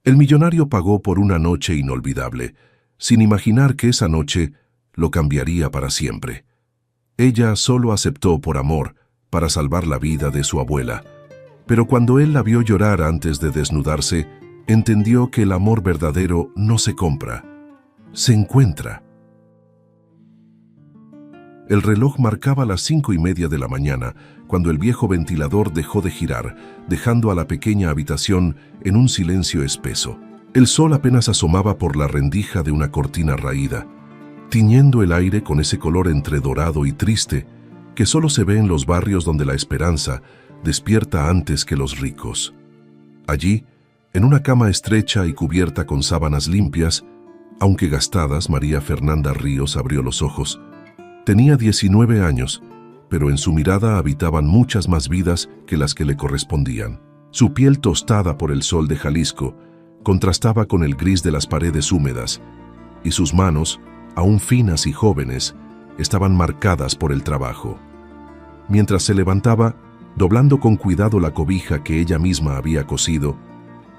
El millonario pagó por una noche inolvidable, sin imaginar que esa noche lo cambiaría para siempre. Ella solo aceptó por amor, para salvar la vida de su abuela. Pero cuando él la vio llorar antes de desnudarse, entendió que el amor verdadero no se compra, se encuentra. El reloj marcaba las 5:30 de la mañana, cuando el viejo ventilador dejó de girar, dejando a la pequeña habitación en un silencio espeso. El sol apenas asomaba por la rendija de una cortina raída, tiñendo el aire con ese color entre dorado y triste que solo se ve en los barrios donde la esperanza despierta antes que los ricos. Allí, en una cama estrecha y cubierta con sábanas limpias, aunque gastadas, María Fernanda Ríos abrió los ojos. Tenía 19 años, pero en su mirada habitaban muchas más vidas que las que le correspondían. Su piel tostada por el sol de Jalisco contrastaba con el gris de las paredes húmedas, y sus manos, aún finas y jóvenes, estaban marcadas por el trabajo. Mientras se levantaba, doblando con cuidado la cobija que ella misma había cosido,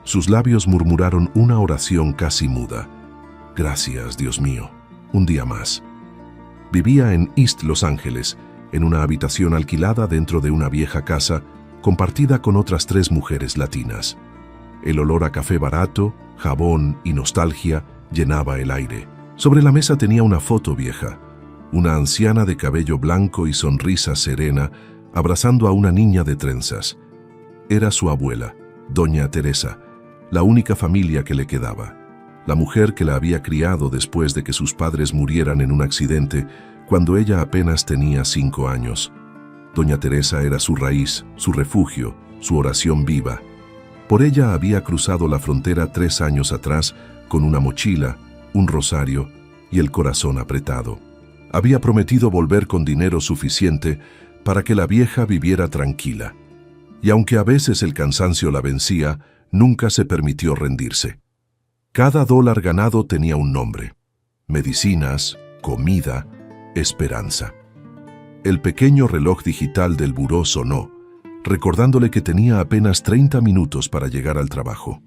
sus labios murmuraron una oración casi muda. Gracias, Dios mío, un día más. Vivía en East Los Ángeles, en una habitación alquilada dentro de una vieja casa, compartida con otras 3 mujeres latinas. El olor a café barato, jabón y nostalgia llenaba el aire. Sobre la mesa tenía una foto vieja, una anciana de cabello blanco y sonrisa serena, abrazando a una niña de trenzas. Era su abuela, doña Teresa, la única familia que le quedaba. La mujer que la había criado después de que sus padres murieran en un accidente cuando ella apenas tenía 5 años. Doña Teresa era su raíz, su refugio, su oración viva. Por ella había cruzado la frontera 3 años atrás con una mochila, un rosario y el corazón apretado. Había prometido volver con dinero suficiente para que la vieja viviera tranquila. Y aunque a veces el cansancio la vencía, nunca se permitió rendirse. Cada dólar ganado tenía un nombre: medicinas, comida, esperanza. El pequeño reloj digital del buró sonó, recordándole que tenía apenas 30 minutos para llegar al trabajo.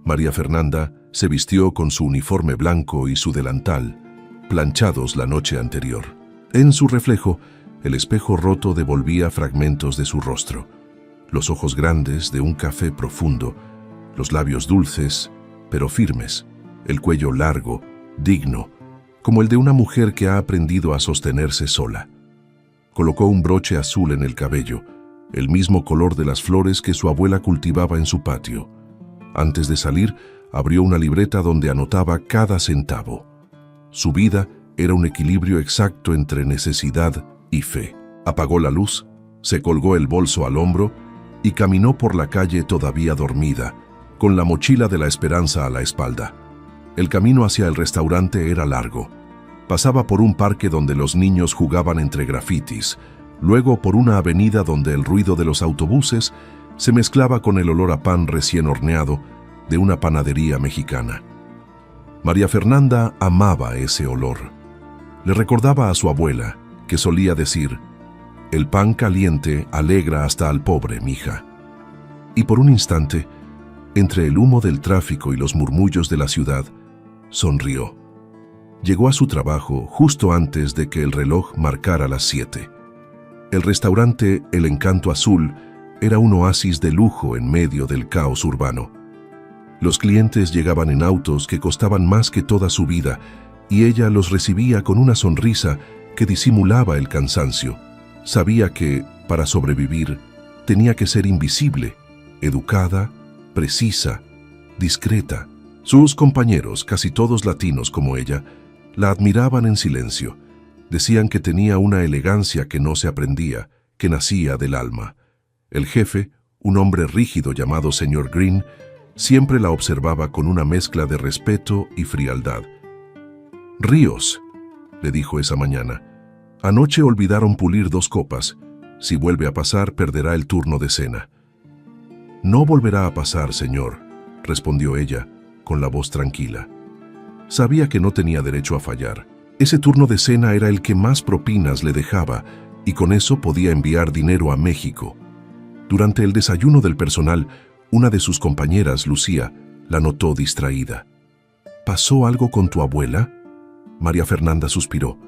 María Fernanda se vistió con su uniforme blanco y su delantal, planchados la noche anterior. En su reflejo, el espejo roto devolvía fragmentos de su rostro. Los ojos grandes de un café profundo, los labios dulces, pero firmes, el cuello largo, digno, como el de una mujer que ha aprendido a sostenerse sola. Colocó un broche azul en el cabello, el mismo color de las flores que su abuela cultivaba en su patio. Antes de salir, abrió una libreta donde anotaba cada centavo. Su vida era un equilibrio exacto entre necesidad y fe. Apagó la luz, se colgó el bolso al hombro y caminó por la calle todavía dormida, con la mochila de la esperanza a la espalda. El camino hacia el restaurante era largo. Pasaba por un parque donde los niños jugaban entre grafitis, luego por una avenida donde el ruido de los autobuses se mezclaba con el olor a pan recién horneado de una panadería mexicana. María Fernanda amaba ese olor. Le recordaba a su abuela, que solía decir: «El pan caliente alegra hasta al pobre, mija». Y por un instante, entre el humo del tráfico y los murmullos de la ciudad, sonrió. Llegó a su trabajo justo antes de que el reloj marcara las 7. El restaurante El Encanto Azul era un oasis de lujo en medio del caos urbano. Los clientes llegaban en autos que costaban más que toda su vida, y ella los recibía con una sonrisa que disimulaba el cansancio. Sabía que, para sobrevivir, tenía que ser invisible, educada, precisa, discreta. Sus compañeros, casi todos latinos como ella, la admiraban en silencio. Decían que tenía una elegancia que no se aprendía, que nacía del alma. El jefe, un hombre rígido llamado señor Green, siempre la observaba con una mezcla de respeto y frialdad. «Ríos», le dijo esa mañana, «anoche olvidaron pulir 2 copas. Si vuelve a pasar, perderá el turno de cena». «No volverá a pasar, señor», respondió ella, con la voz tranquila. Sabía que no tenía derecho a fallar. Ese turno de cena era el que más propinas le dejaba, y con eso podía enviar dinero a México. Durante el desayuno del personal, una de sus compañeras, Lucía, La notó distraída. ¿Pasó algo con tu abuela? María Fernanda suspiró.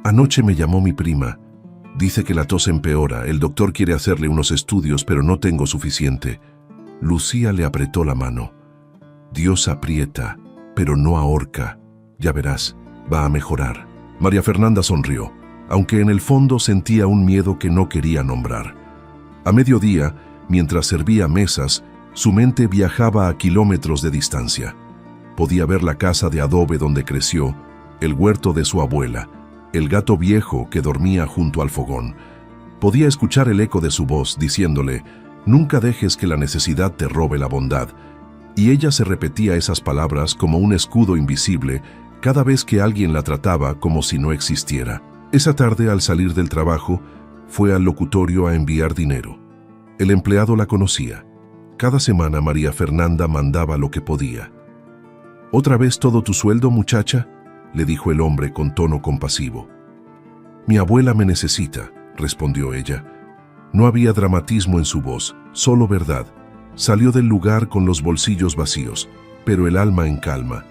Anoche me llamó mi prima. Dice que la tos empeora. El doctor quiere hacerle unos estudios, pero no tengo suficiente. Lucía le apretó la mano. Dios aprieta, pero no ahorca. Ya verás, va a mejorar. María Fernanda sonrió, aunque en el fondo sentía un miedo que no quería nombrar. A mediodía, mientras servía mesas, su mente viajaba a kilómetros de distancia. Podía ver la casa de adobe donde creció, el huerto de su abuela, el gato viejo que dormía junto al fogón. Podía escuchar el eco de su voz diciéndole: «Nunca dejes que la necesidad te robe la bondad». Y ella se repetía esas palabras como un escudo invisible cada vez que alguien la trataba como si no existiera. Esa tarde, al salir del trabajo, fue al locutorio a enviar dinero. El empleado la conocía. Cada semana María Fernanda mandaba lo que podía. «¿Otra vez todo tu sueldo, muchacha?», le dijo el hombre con tono compasivo. «Mi abuela me necesita», respondió ella. No había dramatismo en su voz, solo verdad. Salió del lugar con los bolsillos vacíos, pero el alma en calma,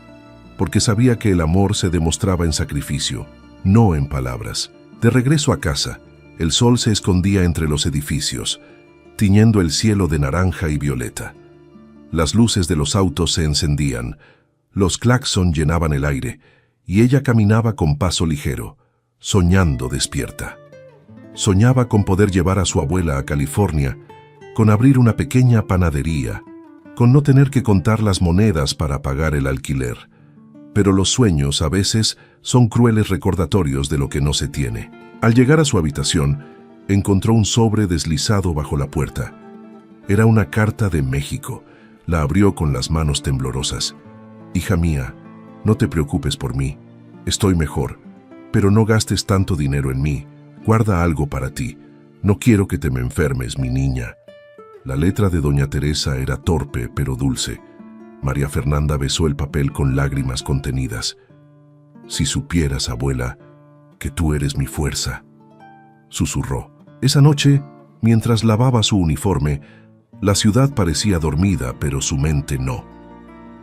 porque sabía que el amor se demostraba en sacrificio, no en palabras. De regreso a casa, el sol se escondía entre los edificios, tiñendo el cielo de naranja y violeta. Las luces de los autos se encendían, los claxon llenaban el aire, y ella caminaba con paso ligero, soñando despierta. Soñaba con poder llevar a su abuela a California, con abrir una pequeña panadería, con no tener que contar las monedas para pagar el alquiler. Pero los sueños a veces son crueles recordatorios de lo que no se tiene. Al llegar a su habitación, encontró un sobre deslizado bajo la puerta. Era una carta de México. La abrió con las manos temblorosas. «Hija mía, no te preocupes por mí. Estoy mejor, pero no gastes tanto dinero en mí. Guarda algo para ti. No quiero que te me enfermes, mi niña». La letra de doña Teresa era torpe pero dulce. María Fernanda besó el papel con lágrimas contenidas. «Si supieras, abuela, que tú eres mi fuerza», susurró. Esa noche, mientras lavaba su uniforme, la ciudad parecía dormida, pero su mente no.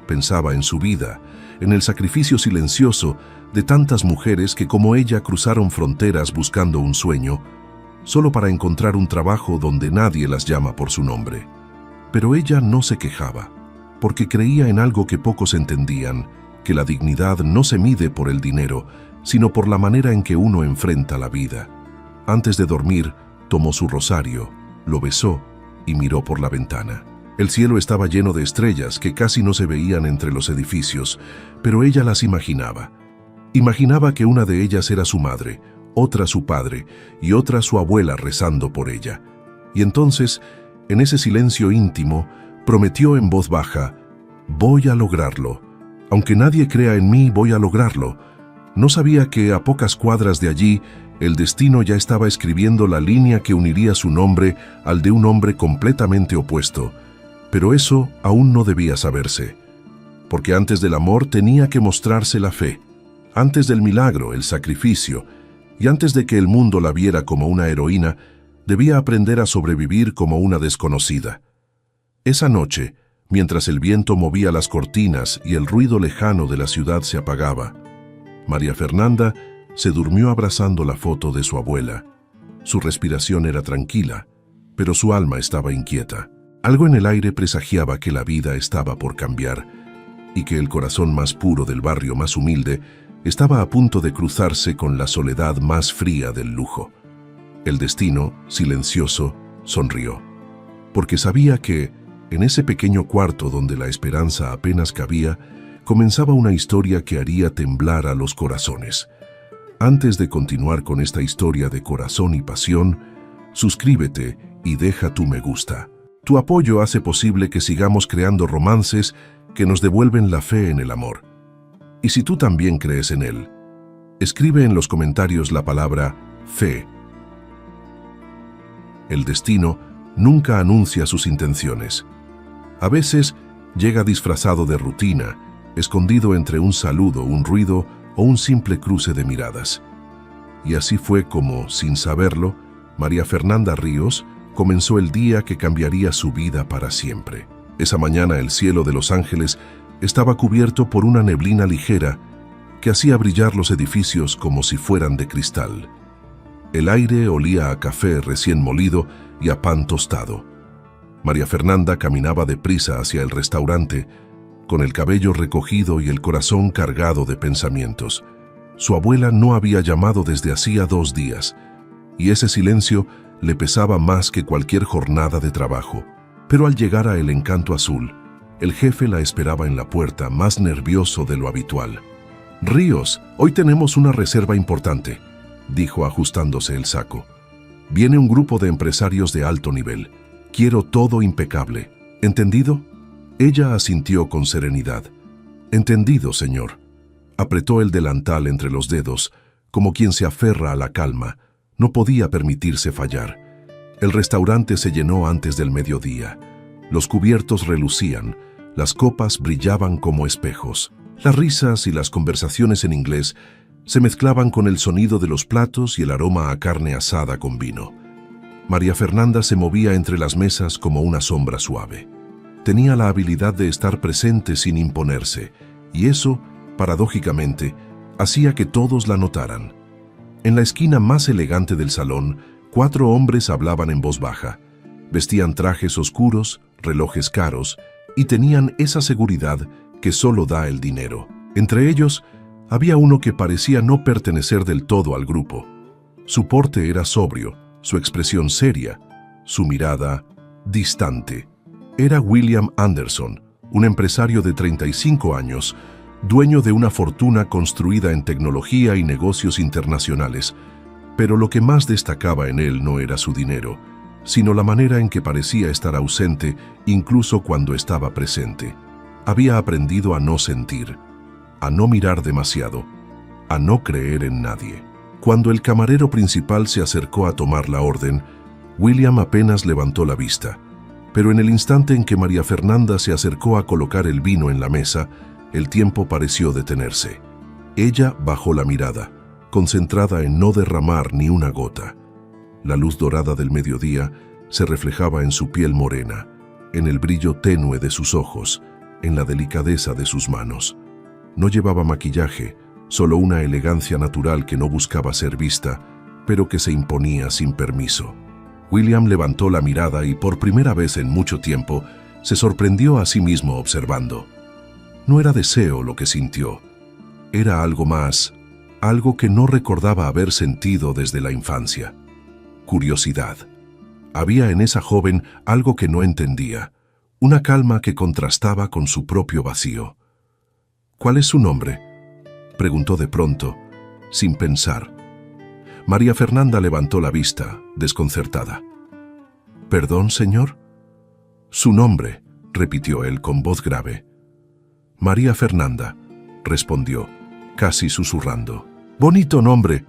Pensaba en su vida, en el sacrificio silencioso de tantas mujeres que como ella cruzaron fronteras buscando un sueño, solo para encontrar un trabajo donde nadie las llama por su nombre. Pero ella no se quejaba, porque creía en algo que pocos entendían, que la dignidad no se mide por el dinero, sino por la manera en que uno enfrenta la vida. Antes de dormir, tomó su rosario, lo besó y miró por la ventana. El cielo estaba lleno de estrellas que casi no se veían entre los edificios, pero ella las imaginaba. Imaginaba que una de ellas era su madre, otra su padre y otra su abuela rezando por ella. Y entonces, en ese silencio íntimo, prometió en voz baja: «Voy a lograrlo. Aunque nadie crea en mí, voy a lograrlo». No sabía que a pocas cuadras de allí, el destino ya estaba escribiendo la línea que uniría su nombre al de un hombre completamente opuesto. Pero eso aún no debía saberse, porque antes del amor tenía que mostrarse la fe, antes del milagro, el sacrificio, y antes de que el mundo la viera como una heroína, debía aprender a sobrevivir como una desconocida. Esa noche, mientras el viento movía las cortinas y el ruido lejano de la ciudad se apagaba, María Fernanda se durmió abrazando la foto de su abuela. Su respiración era tranquila, pero su alma estaba inquieta. Algo en el aire presagiaba que la vida estaba por cambiar y que el corazón más puro del barrio más humilde estaba a punto de cruzarse con la soledad más fría del lujo. El destino, silencioso, sonrió, porque sabía que, en ese pequeño cuarto donde la esperanza apenas cabía, comenzaba una historia que haría temblar a los corazones. Antes de continuar con esta historia de corazón y pasión, suscríbete y deja tu me gusta. Tu apoyo hace posible que sigamos creando romances que nos devuelven la fe en el amor. Y si tú también crees en él, escribe en los comentarios la palabra fe. El destino nunca anuncia sus intenciones. A veces llega disfrazado de rutina, escondido entre un saludo, un ruido o un simple cruce de miradas. Y así fue como, sin saberlo, María Fernanda Ríos comenzó el día que cambiaría su vida para siempre. Esa mañana el cielo de Los Ángeles estaba cubierto por una neblina ligera que hacía brillar los edificios como si fueran de cristal. El aire olía a café recién molido y a pan tostado. María Fernanda caminaba deprisa hacia el restaurante, con el cabello recogido y el corazón cargado de pensamientos. Su abuela no había llamado desde hacía 2 días, y ese silencio le pesaba más que cualquier jornada de trabajo. Pero al llegar a El Encanto Azul, el jefe la esperaba en la puerta, más nervioso de lo habitual. «Ríos, hoy tenemos una reserva importante», dijo ajustándose el saco. «Viene un grupo de empresarios de alto nivel. Quiero todo impecable. ¿Entendido?» Ella asintió con serenidad. «Entendido, señor». Apretó el delantal entre los dedos, como quien se aferra a la calma. No podía permitirse fallar. El restaurante se llenó antes del mediodía. Los cubiertos relucían, las copas brillaban como espejos. Las risas y las conversaciones en inglés se mezclaban con el sonido de los platos y el aroma a carne asada con vino. María Fernanda se movía entre las mesas como una sombra suave. Tenía la habilidad de estar presente sin imponerse, y eso, paradójicamente, hacía que todos la notaran. En la esquina más elegante del salón, 4 hombres hablaban en voz baja. Vestían trajes oscuros, relojes caros, y tenían esa seguridad que solo da el dinero. Entre ellos, había uno que parecía no pertenecer del todo al grupo. Su porte era sobrio, su expresión seria, su mirada distante. Era William Anderson, un empresario de 35 años, dueño de una fortuna construida en tecnología y negocios internacionales. Pero lo que más destacaba en él no era su dinero, sino la manera en que parecía estar ausente incluso cuando estaba presente. Había aprendido a no sentir, a no mirar demasiado, a no creer en nadie. Cuando el camarero principal se acercó a tomar la orden, William apenas levantó la vista. Pero en el instante en que María Fernanda se acercó a colocar el vino en la mesa, el tiempo pareció detenerse. Ella bajó la mirada, concentrada en no derramar ni una gota. La luz dorada del mediodía se reflejaba en su piel morena, en el brillo tenue de sus ojos, en la delicadeza de sus manos. No llevaba maquillaje, solo una elegancia natural que no buscaba ser vista, pero que se imponía sin permiso. William levantó la mirada y por primera vez en mucho tiempo se sorprendió a sí mismo observando. No era deseo lo que sintió, era algo más, algo que no recordaba haber sentido desde la infancia. Curiosidad. Había en esa joven algo que no entendía, una calma que contrastaba con su propio vacío. «¿Cuál es su nombre?», preguntó de pronto, sin pensar. María Fernanda levantó la vista, desconcertada. «¿Perdón, señor?» «Su nombre», repitió él con voz grave. «María Fernanda», respondió, casi susurrando. «Bonito nombre».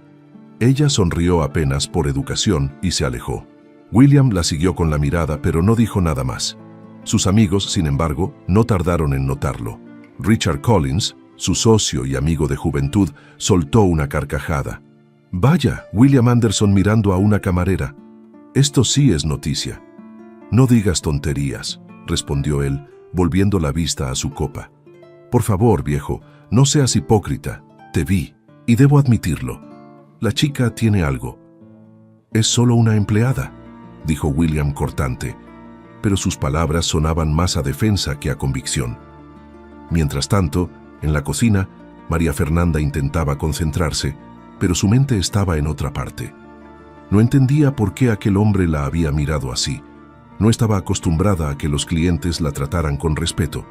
Ella sonrió apenas por educación y se alejó. William la siguió con la mirada, pero no dijo nada más. Sus amigos, sin embargo, no tardaron en notarlo. Richard Collins, su socio y amigo de juventud, soltó una carcajada. «Vaya, William Anderson mirando a una camarera. Esto sí es noticia». «No digas tonterías», respondió él, volviendo la vista a su copa. «Por favor, viejo, no seas hipócrita. Te vi, y debo admitirlo. La chica tiene algo». «Es solo una empleada», dijo William cortante, pero sus palabras sonaban más a defensa que a convicción. Mientras tanto, en la cocina, María Fernanda intentaba concentrarse, pero su mente estaba en otra parte. No entendía por qué aquel hombre la había mirado así. No estaba acostumbrada a que los clientes la trataran con respeto.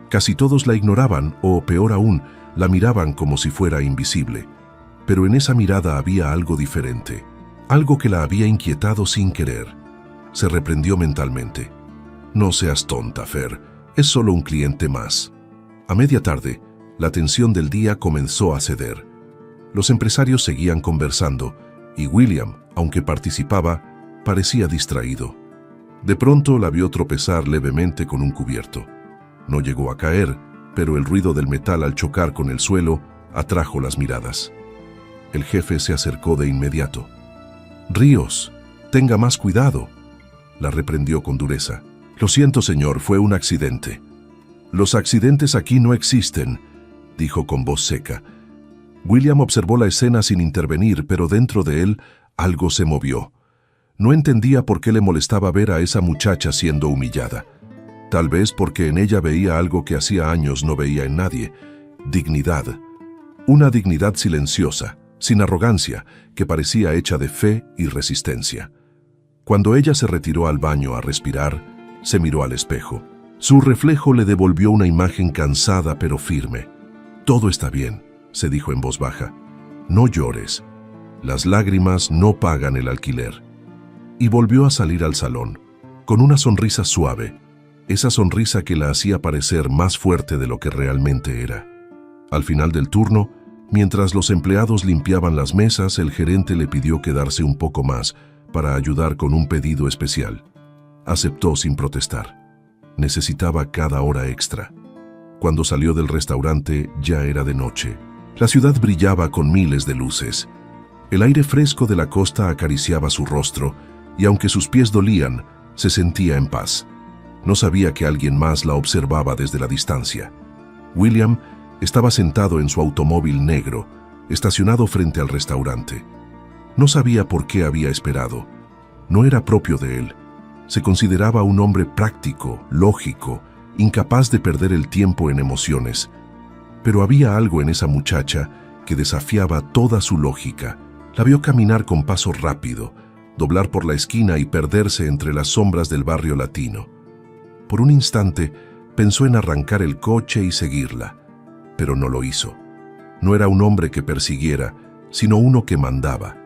Casi todos la ignoraban o, peor aún, la miraban como si fuera invisible. Pero en esa mirada había algo diferente, algo que la había inquietado sin querer. Se reprendió mentalmente. «No seas tonta, Fer, es solo un cliente más». A media tarde, la tensión del día comenzó a ceder. Los empresarios seguían conversando y William, aunque participaba, parecía distraído. De pronto la vio tropezar levemente con un cubierto. No llegó a caer, pero el ruido del metal al chocar con el suelo atrajo las miradas. El jefe se acercó de inmediato. «Ríos, tenga más cuidado», la reprendió con dureza. Lo siento, señor, fue un accidente. Los accidentes aquí no existen, dijo con voz seca. William observó la escena sin intervenir, pero dentro de él algo se movió. No entendía por qué le molestaba ver a esa muchacha siendo humillada. Tal vez porque en ella veía algo que hacía años no veía en nadie: dignidad. Una dignidad silenciosa, sin arrogancia, que parecía hecha de fe y resistencia. Cuando ella se retiró al baño a respirar, se miró al espejo. Su reflejo le devolvió una imagen cansada pero firme. «Todo está bien», se dijo en voz baja. «No llores. Las lágrimas no pagan el alquiler». Y volvió a salir al salón, con una sonrisa suave, esa sonrisa que la hacía parecer más fuerte de lo que realmente era. Al final del turno, mientras los empleados limpiaban las mesas, el gerente le pidió quedarse un poco más para ayudar con un pedido especial. Aceptó sin protestar. Necesitaba cada hora extra. Cuando salió del restaurante ya era de noche. La ciudad brillaba con miles de luces. El aire fresco de la costa acariciaba su rostro y aunque sus pies dolían, se sentía en paz. No sabía que alguien más la observaba desde la distancia. William estaba sentado en su automóvil negro, estacionado frente al restaurante. No sabía por qué había esperado. No era propio de él. Se consideraba un hombre práctico, lógico, incapaz de perder el tiempo en emociones. Pero había algo en esa muchacha que desafiaba toda su lógica. La vio caminar con paso rápido, doblar por la esquina y perderse entre las sombras del barrio latino. Por un instante pensó en arrancar el coche y seguirla, pero no lo hizo. No era un hombre que persiguiera, sino uno que mandaba.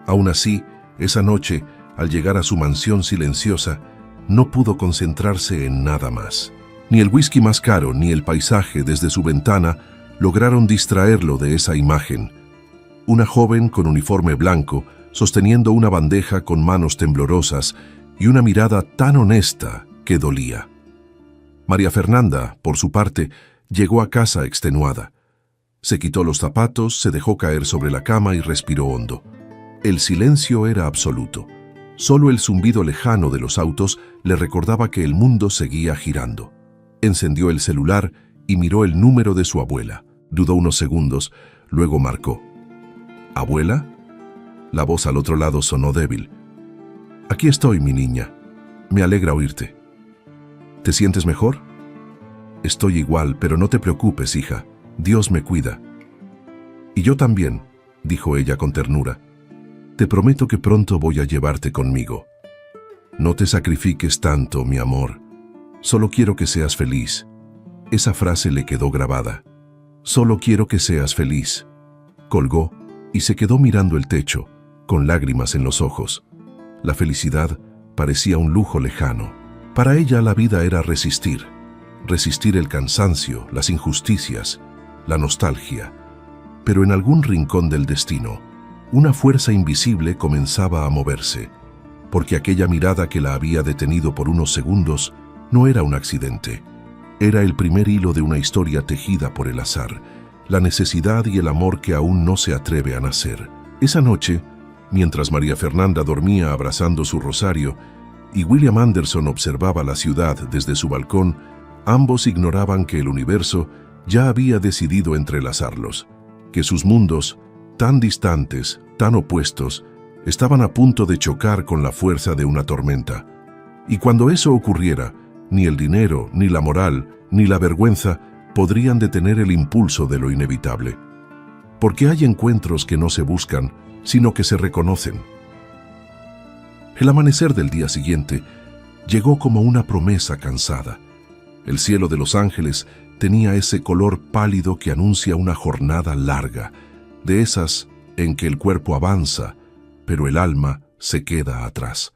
Aún así, esa noche, al llegar a su mansión silenciosa, no pudo concentrarse en nada más. Ni el whisky más caro ni el paisaje desde su ventana lograron distraerlo de esa imagen. Una joven con uniforme blanco, sosteniendo una bandeja con manos temblorosas y una mirada tan honesta que dolía. María Fernanda, por su parte, llegó a casa extenuada. Se quitó los zapatos, se dejó caer sobre la cama y respiró hondo. El silencio era absoluto. Solo el zumbido lejano de los autos le recordaba que el mundo seguía girando. Encendió el celular y miró el número de su abuela. Dudó unos segundos, luego marcó. ¿Abuela? La voz al otro lado sonó débil. «Aquí estoy, mi niña. Me alegra oírte. ¿Te sientes mejor?» «Estoy igual, pero no te preocupes, hija. Dios me cuida». «Y yo también», dijo ella con ternura. «Te prometo que pronto voy a llevarte conmigo. No te sacrifiques tanto, mi amor. Solo quiero que seas feliz». Esa frase le quedó grabada. «Solo quiero que seas feliz». Colgó y se quedó mirando el techo, con lágrimas en los ojos. La felicidad parecía un lujo lejano. Para ella la vida era resistir. Resistir el cansancio, las injusticias, la nostalgia. Pero en algún rincón del destino, una fuerza invisible comenzaba a moverse, porque aquella mirada que la había detenido por unos segundos no era un accidente. Era el primer hilo de una historia tejida por el azar, la necesidad y el amor que aún no se atreve a nacer. Esa noche, mientras María Fernanda dormía abrazando su rosario y William Anderson observaba la ciudad desde su balcón, ambos ignoraban que el universo ya había decidido entrelazarlos, que sus mundos, tan distantes, tan opuestos, estaban a punto de chocar con la fuerza de una tormenta. Y cuando eso ocurriera, ni el dinero, ni la moral, ni la vergüenza podrían detener el impulso de lo inevitable. Porque hay encuentros que no se buscan, sino que se reconocen. El amanecer del día siguiente llegó como una promesa cansada. El cielo de Los Ángeles tenía ese color pálido que anuncia una jornada larga, de esas en que el cuerpo avanza, pero el alma se queda atrás.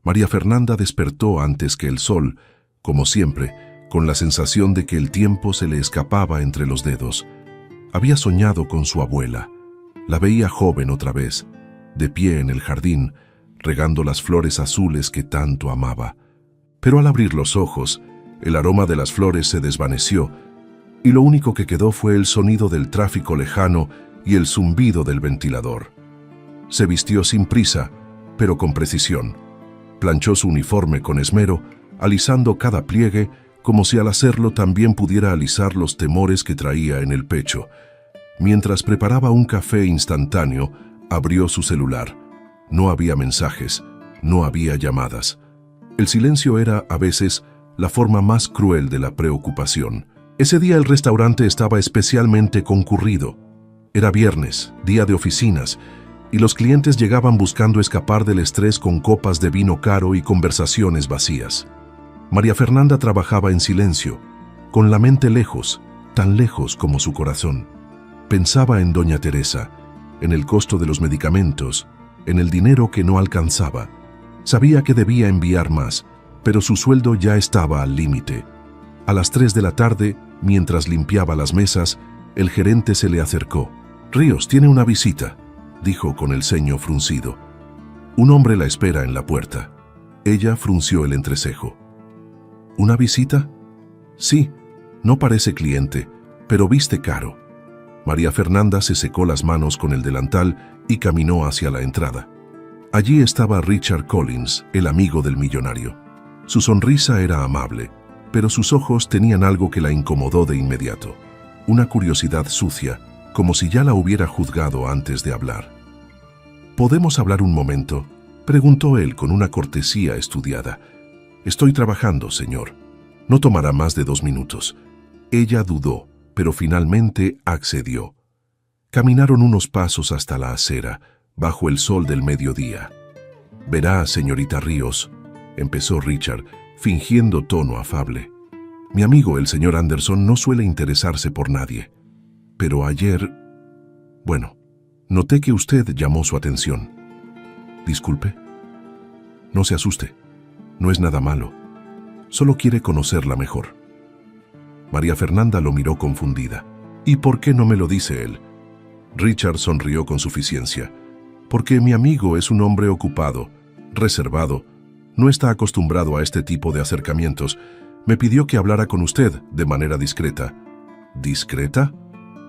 María Fernanda despertó antes que el sol, como siempre, con la sensación de que el tiempo se le escapaba entre los dedos. Había soñado con su abuela. La veía joven otra vez, de pie en el jardín, regando las flores azules que tanto amaba. Pero al abrir los ojos, el aroma de las flores se desvaneció y lo único que quedó fue el sonido del tráfico lejano y el zumbido del ventilador. Se vistió sin prisa, pero con precisión. Planchó su uniforme con esmero, alisando cada pliegue, como si al hacerlo también pudiera alisar los temores que traía en el pecho. Mientras preparaba un café instantáneo, abrió su celular. No había mensajes, no había llamadas. El silencio era, a veces, la forma más cruel de la preocupación. Ese día el restaurante estaba especialmente concurrido. Era viernes, día de oficinas, y los clientes llegaban buscando escapar del estrés con copas de vino caro y conversaciones vacías. María Fernanda trabajaba en silencio, con la mente lejos, tan lejos como su corazón. Pensaba en doña Teresa, en el costo de los medicamentos, en el dinero que no alcanzaba. Sabía que debía enviar más, pero su sueldo ya estaba al límite. A las 3 de la tarde, mientras limpiaba las mesas, el gerente se le acercó. «Ríos tiene una visita», dijo con el ceño fruncido. «Un hombre la espera en la puerta». Ella frunció el entrecejo. «¿Una visita?» «Sí, no parece cliente, pero viste caro». María Fernanda se secó las manos con el delantal y caminó hacia la entrada. Allí estaba Richard Collins, el amigo del millonario. Su sonrisa era amable, pero sus ojos tenían algo que la incomodó de inmediato. Una curiosidad sucia, como si ya la hubiera juzgado antes de hablar. «¿Podemos hablar un momento?», preguntó él con una cortesía estudiada. «Estoy trabajando, señor. No tomará más de 2 minutos». Ella dudó, pero finalmente accedió. Caminaron unos pasos hasta la acera, bajo el sol del mediodía. «Verá, señorita Ríos», empezó Richard, fingiendo tono afable. «Mi amigo, el señor Anderson, no suele interesarse por nadie. Pero ayer... Bueno, noté que usted llamó su atención». «Disculpe». «No se asuste. No es nada malo. Solo quiere conocerla mejor». María Fernanda lo miró confundida. «¿Y por qué no me lo dice él?». Richard sonrió con suficiencia. «Porque mi amigo es un hombre ocupado, reservado. No está acostumbrado a este tipo de acercamientos. Me pidió que hablara con usted de manera discreta». «¿Discreta?»,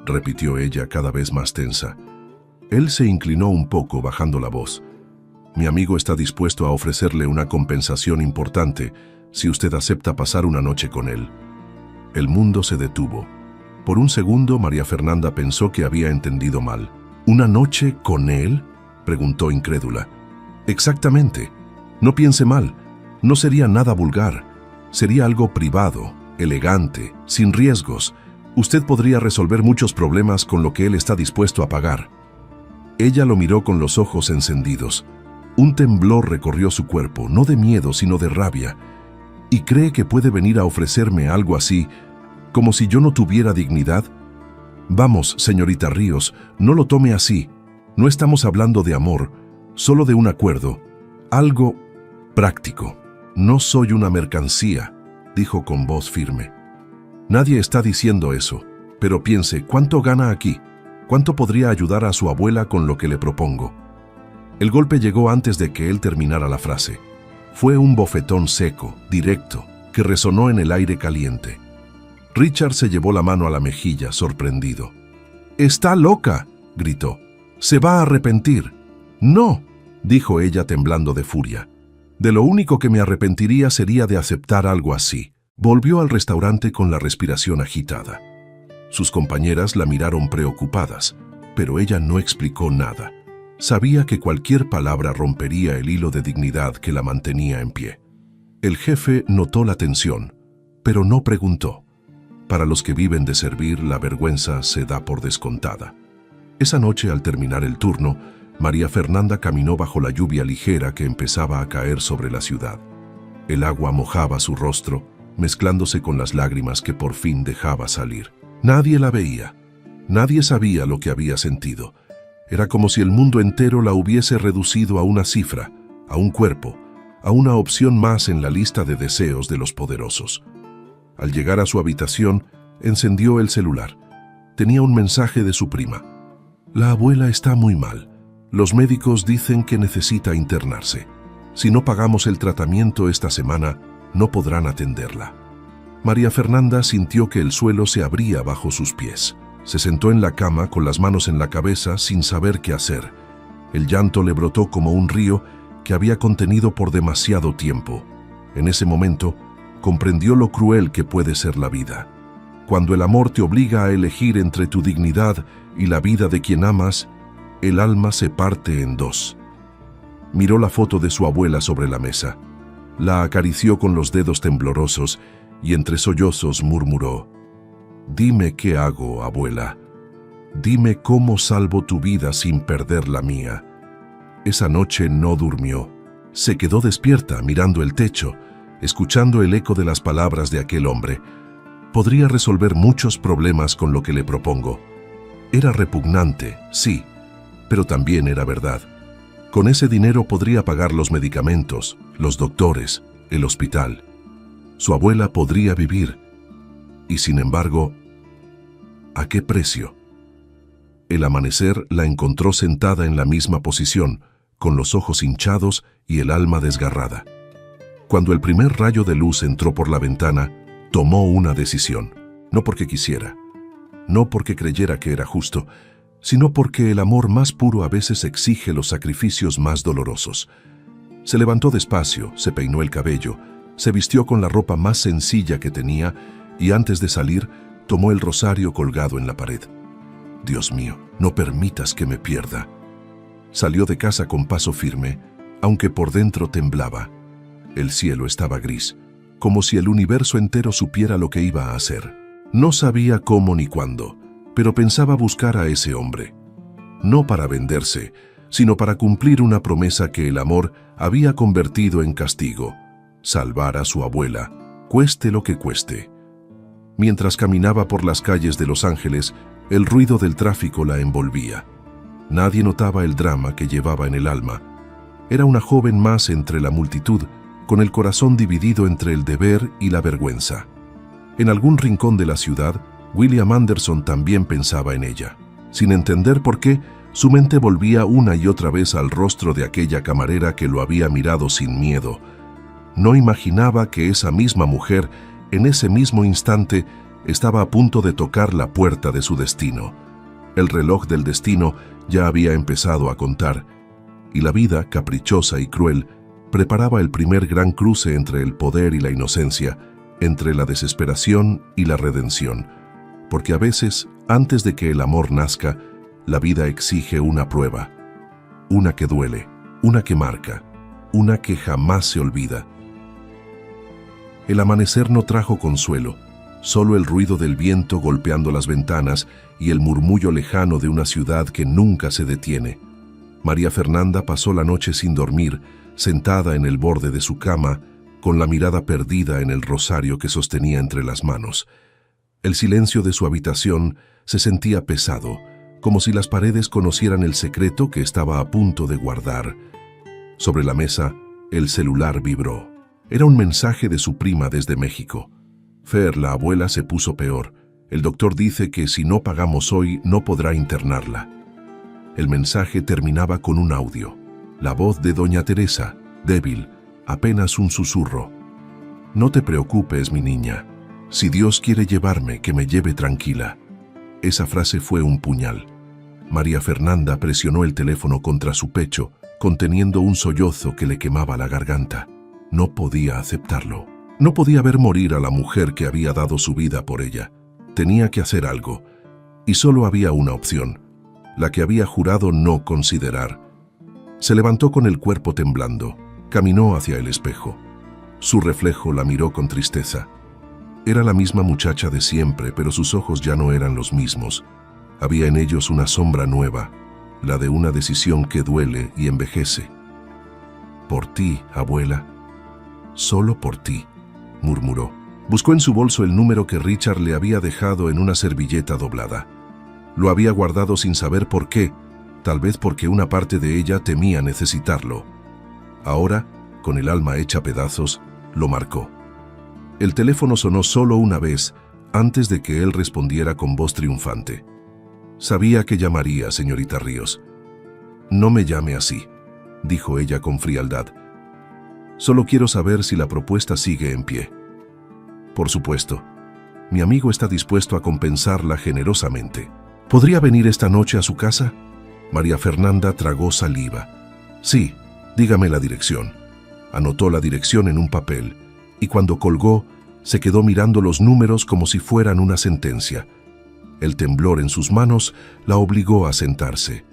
repitió ella cada vez más tensa. Él se inclinó un poco, bajando la voz. «Mi amigo está dispuesto a ofrecerle una compensación importante si usted acepta pasar una noche con él». El mundo se detuvo. Por un segundo, María Fernanda pensó que había entendido mal. «¿Una noche con él?», preguntó incrédula. «Exactamente. No piense mal. No sería nada vulgar. Sería algo privado, elegante, sin riesgos. Usted podría resolver muchos problemas con lo que él está dispuesto a pagar». Ella lo miró con los ojos encendidos. Un temblor recorrió su cuerpo, no de miedo, sino de rabia. «¿Y cree que puede venir a ofrecerme algo así, como si yo no tuviera dignidad? Vamos, señorita Ríos, no lo tome así. No estamos hablando de amor, solo de un acuerdo. Algo práctico. No soy una mercancía», dijo con voz firme. «Nadie está diciendo eso, pero piense, ¿cuánto gana aquí? ¿Cuánto podría ayudar a su abuela con lo que le propongo?». El golpe llegó antes de que él terminara la frase. Fue un bofetón seco, directo, que resonó en el aire caliente. Richard se llevó la mano a la mejilla, sorprendido. «¡Está loca!», gritó. «Se va a arrepentir». «No», dijo ella temblando de furia. «De lo único que me arrepentiría sería de aceptar algo así». Volvió al restaurante con la respiración agitada. Sus compañeras la miraron preocupadas, pero ella no explicó nada. Sabía que cualquier palabra rompería el hilo de dignidad que la mantenía en pie. El jefe notó la tensión, pero no preguntó. Para los que viven de servir, la vergüenza se da por descontada. Esa noche, al terminar el turno, María Fernanda caminó bajo la lluvia ligera que empezaba a caer sobre la ciudad. El agua mojaba su rostro, mezclándose con las lágrimas que por fin dejaba salir. Nadie la veía. Nadie sabía lo que había sentido. Era como si el mundo entero la hubiese reducido a una cifra, a un cuerpo, a una opción más en la lista de deseos de los poderosos. Al llegar a su habitación, encendió el celular. Tenía un mensaje de su prima. «La abuela está muy mal. Los médicos dicen que necesita internarse. Si no pagamos el tratamiento esta semana, no podrán atenderla». María Fernanda sintió que el suelo se abría bajo sus pies. Se sentó en la cama con las manos en la cabeza sin saber qué hacer. El llanto le brotó como un río que había contenido por demasiado tiempo. En ese momento, comprendió lo cruel que puede ser la vida. Cuando el amor te obliga a elegir entre tu dignidad y la vida de quien amas, el alma se parte en dos. Miró la foto de su abuela sobre la mesa. La acarició con los dedos temblorosos y entre sollozos murmuró: «Dime qué hago, abuela. Dime cómo salvo tu vida sin perder la mía». Esa noche no durmió. Se quedó despierta mirando el techo, escuchando el eco de las palabras de aquel hombre. Podría resolver muchos problemas con lo que le propongo. Era repugnante, sí, pero también era verdad. Con ese dinero podría pagar los medicamentos, los doctores, el hospital. Su abuela podría vivir. Y sin embargo, ¿a qué precio? El amanecer la encontró sentada en la misma posición, con los ojos hinchados y el alma desgarrada. Cuando el primer rayo de luz entró por la ventana, tomó una decisión, no porque quisiera, no porque creyera que era justo, sino porque el amor más puro a veces exige los sacrificios más dolorosos. Se levantó despacio, se peinó el cabello, se vistió con la ropa más sencilla que tenía y antes de salir, tomó el rosario colgado en la pared. «Dios mío, no permitas que me pierda». Salió de casa con paso firme, aunque por dentro temblaba. El cielo estaba gris, como si el universo entero supiera lo que iba a hacer. No sabía cómo ni cuándo, pero pensaba buscar a ese hombre. No para venderse, sino para cumplir una promesa que el amor había convertido en castigo: salvar a su abuela, cueste lo que cueste. Mientras caminaba por las calles de Los Ángeles, el ruido del tráfico la envolvía. Nadie notaba el drama que llevaba en el alma. Era una joven más entre la multitud, con el corazón dividido entre el deber y la vergüenza. En algún rincón de la ciudad, William Anderson también pensaba en ella. Sin entender por qué, su mente volvía una y otra vez al rostro de aquella camarera que lo había mirado sin miedo. No imaginaba que esa misma mujer, en ese mismo instante, estaba a punto de tocar la puerta de su destino. El reloj del destino ya había empezado a contar, y la vida, caprichosa y cruel, preparaba el primer gran cruce entre el poder y la inocencia, entre la desesperación y la redención. Porque a veces, antes de que el amor nazca, la vida exige una prueba. Una que duele, una que marca, una que jamás se olvida. El amanecer no trajo consuelo, solo el ruido del viento golpeando las ventanas y el murmullo lejano de una ciudad que nunca se detiene. María Fernanda pasó la noche sin dormir, sentada en el borde de su cama, con la mirada perdida en el rosario que sostenía entre las manos. El silencio de su habitación se sentía pesado, como si las paredes conocieran el secreto que estaba a punto de guardar. Sobre la mesa, el celular vibró. Era un mensaje de su prima desde México. Fer, la abuela, se puso peor. El doctor dice que si no pagamos hoy, no podrá internarla. El mensaje terminaba con un audio. La voz de doña Teresa, débil, apenas un susurro. «No te preocupes, mi niña. Si Dios quiere llevarme, que me lleve tranquila». Esa frase fue un puñal. María Fernanda presionó el teléfono contra su pecho, conteniendo un sollozo que le quemaba la garganta. No podía aceptarlo. No podía ver morir a la mujer que había dado su vida por ella. Tenía que hacer algo. Y solo había una opción, la que había jurado no considerar. Se levantó con el cuerpo temblando. Caminó hacia el espejo. Su reflejo la miró con tristeza. Era la misma muchacha de siempre, pero sus ojos ya no eran los mismos. Había en ellos una sombra nueva, la de una decisión que duele y envejece. «Por ti, abuela. Solo por ti», murmuró. Buscó en su bolso el número que Richard le había dejado en una servilleta doblada. Lo había guardado sin saber por qué, tal vez porque una parte de ella temía necesitarlo. Ahora, con el alma hecha pedazos, lo marcó. El teléfono sonó solo una vez, antes de que él respondiera con voz triunfante. «Sabía que llamaría, señorita Ríos». «No me llame así», dijo ella con frialdad. «Solo quiero saber si la propuesta sigue en pie». «Por supuesto. Mi amigo está dispuesto a compensarla generosamente. ¿Podría venir esta noche a su casa?» María Fernanda tragó saliva. «Sí, dígame la dirección». Anotó la dirección en un papel y cuando colgó, se quedó mirando los números como si fueran una sentencia. El temblor en sus manos la obligó a sentarse.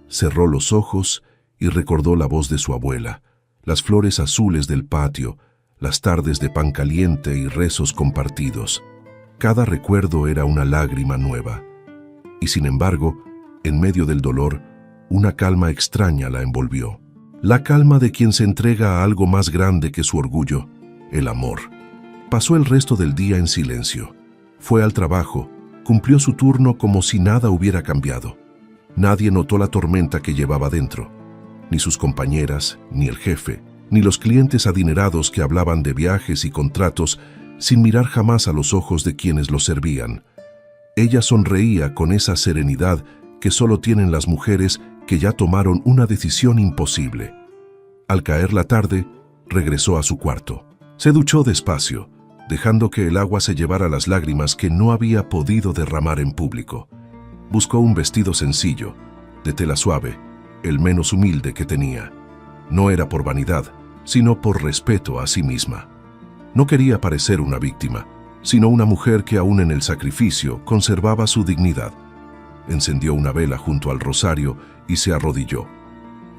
Cerró los ojos y recordó la voz de su abuela, las flores azules del patio, las tardes de pan caliente y rezos compartidos. Cada recuerdo era una lágrima nueva. Y sin embargo, en medio del dolor, una calma extraña la envolvió. La calma de quien se entrega a algo más grande que su orgullo, el amor. Pasó el resto del día en silencio. Fue al trabajo, cumplió su turno como si nada hubiera cambiado. Nadie notó la tormenta que llevaba dentro. Ni sus compañeras, ni el jefe, ni los clientes adinerados que hablaban de viajes y contratos sin mirar jamás a los ojos de quienes los servían. Ella sonreía con esa serenidad que solo tienen las mujeres que ya tomaron una decisión imposible. Al caer la tarde, regresó a su cuarto. Se duchó despacio, dejando que el agua se llevara las lágrimas que no había podido derramar en público. Buscó un vestido sencillo, de tela suave, el menos humilde que tenía. No era por vanidad, sino por respeto a sí misma. No quería parecer una víctima, sino una mujer que aún en el sacrificio conservaba su dignidad. Encendió una vela junto al rosario y se arrodilló.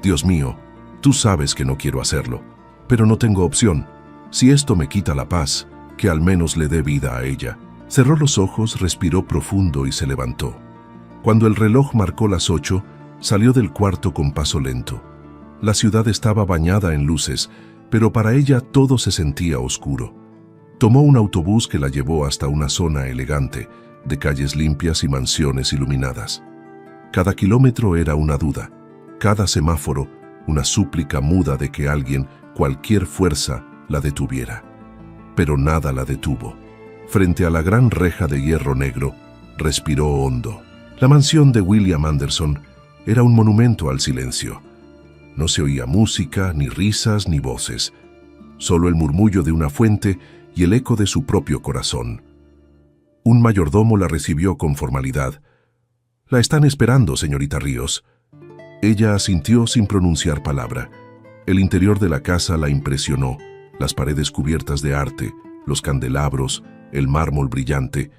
Dios mío, tú sabes que no quiero hacerlo, pero no tengo opción. Si esto me quita la paz, que al menos le dé vida a ella. Cerró los ojos, respiró profundo y se levantó. Cuando el reloj marcó las 8, salió del cuarto con paso lento. La ciudad estaba bañada en luces, pero para ella todo se sentía oscuro. Tomó un autobús que la llevó hasta una zona elegante, de calles limpias y mansiones iluminadas. Cada kilómetro era una duda, cada semáforo una súplica muda de que alguien, cualquier fuerza, la detuviera. Pero nada la detuvo. Frente a la gran reja de hierro negro, respiró hondo. La mansión de William Anderson era un monumento al silencio. No se oía música, ni risas, ni voces. Solo el murmullo de una fuente y el eco de su propio corazón. Un mayordomo la recibió con formalidad. «La están esperando, señorita Ríos». Ella asintió sin pronunciar palabra. El interior de la casa la impresionó. Las paredes cubiertas de arte, los candelabros, el mármol brillante.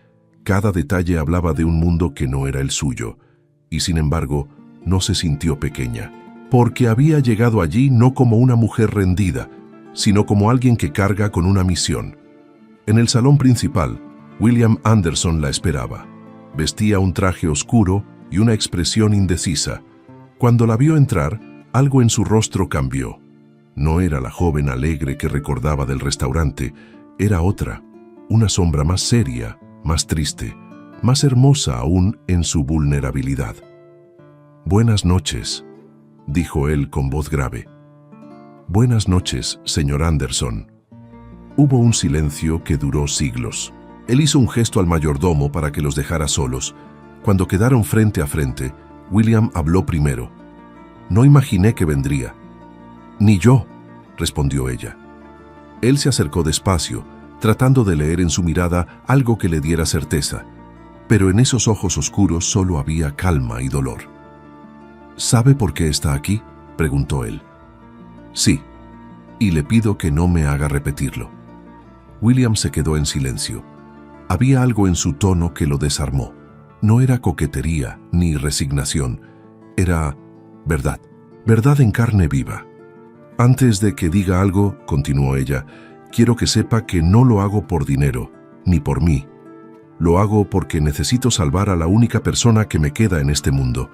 Cada detalle hablaba de un mundo que no era el suyo. Y sin embargo, no se sintió pequeña. Porque había llegado allí no como una mujer rendida, sino como alguien que carga con una misión. En el salón principal, William Anderson la esperaba. Vestía un traje oscuro y una expresión indecisa. Cuando la vio entrar, algo en su rostro cambió. No era la joven alegre que recordaba del restaurante, era otra, una sombra más seria, más triste, más hermosa aún en su vulnerabilidad. «Buenas noches», dijo él con voz grave. «Buenas noches, señor Anderson». Hubo un silencio que duró siglos. Él hizo un gesto al mayordomo para que los dejara solos. Cuando quedaron frente a frente, William habló primero. «No imaginé que vendría». «Ni yo», respondió ella. Él se acercó despacio, tratando de leer en su mirada algo que le diera certeza, pero en esos ojos oscuros solo había calma y dolor. «¿Sabe por qué está aquí?», preguntó él. «Sí, y le pido que no me haga repetirlo». William se quedó en silencio. Había algo en su tono que lo desarmó. No era coquetería ni resignación, era verdad, verdad en carne viva. «Antes de que diga algo», continuó ella, «quiero que sepa que no lo hago por dinero, ni por mí. Lo hago porque necesito salvar a la única persona que me queda en este mundo.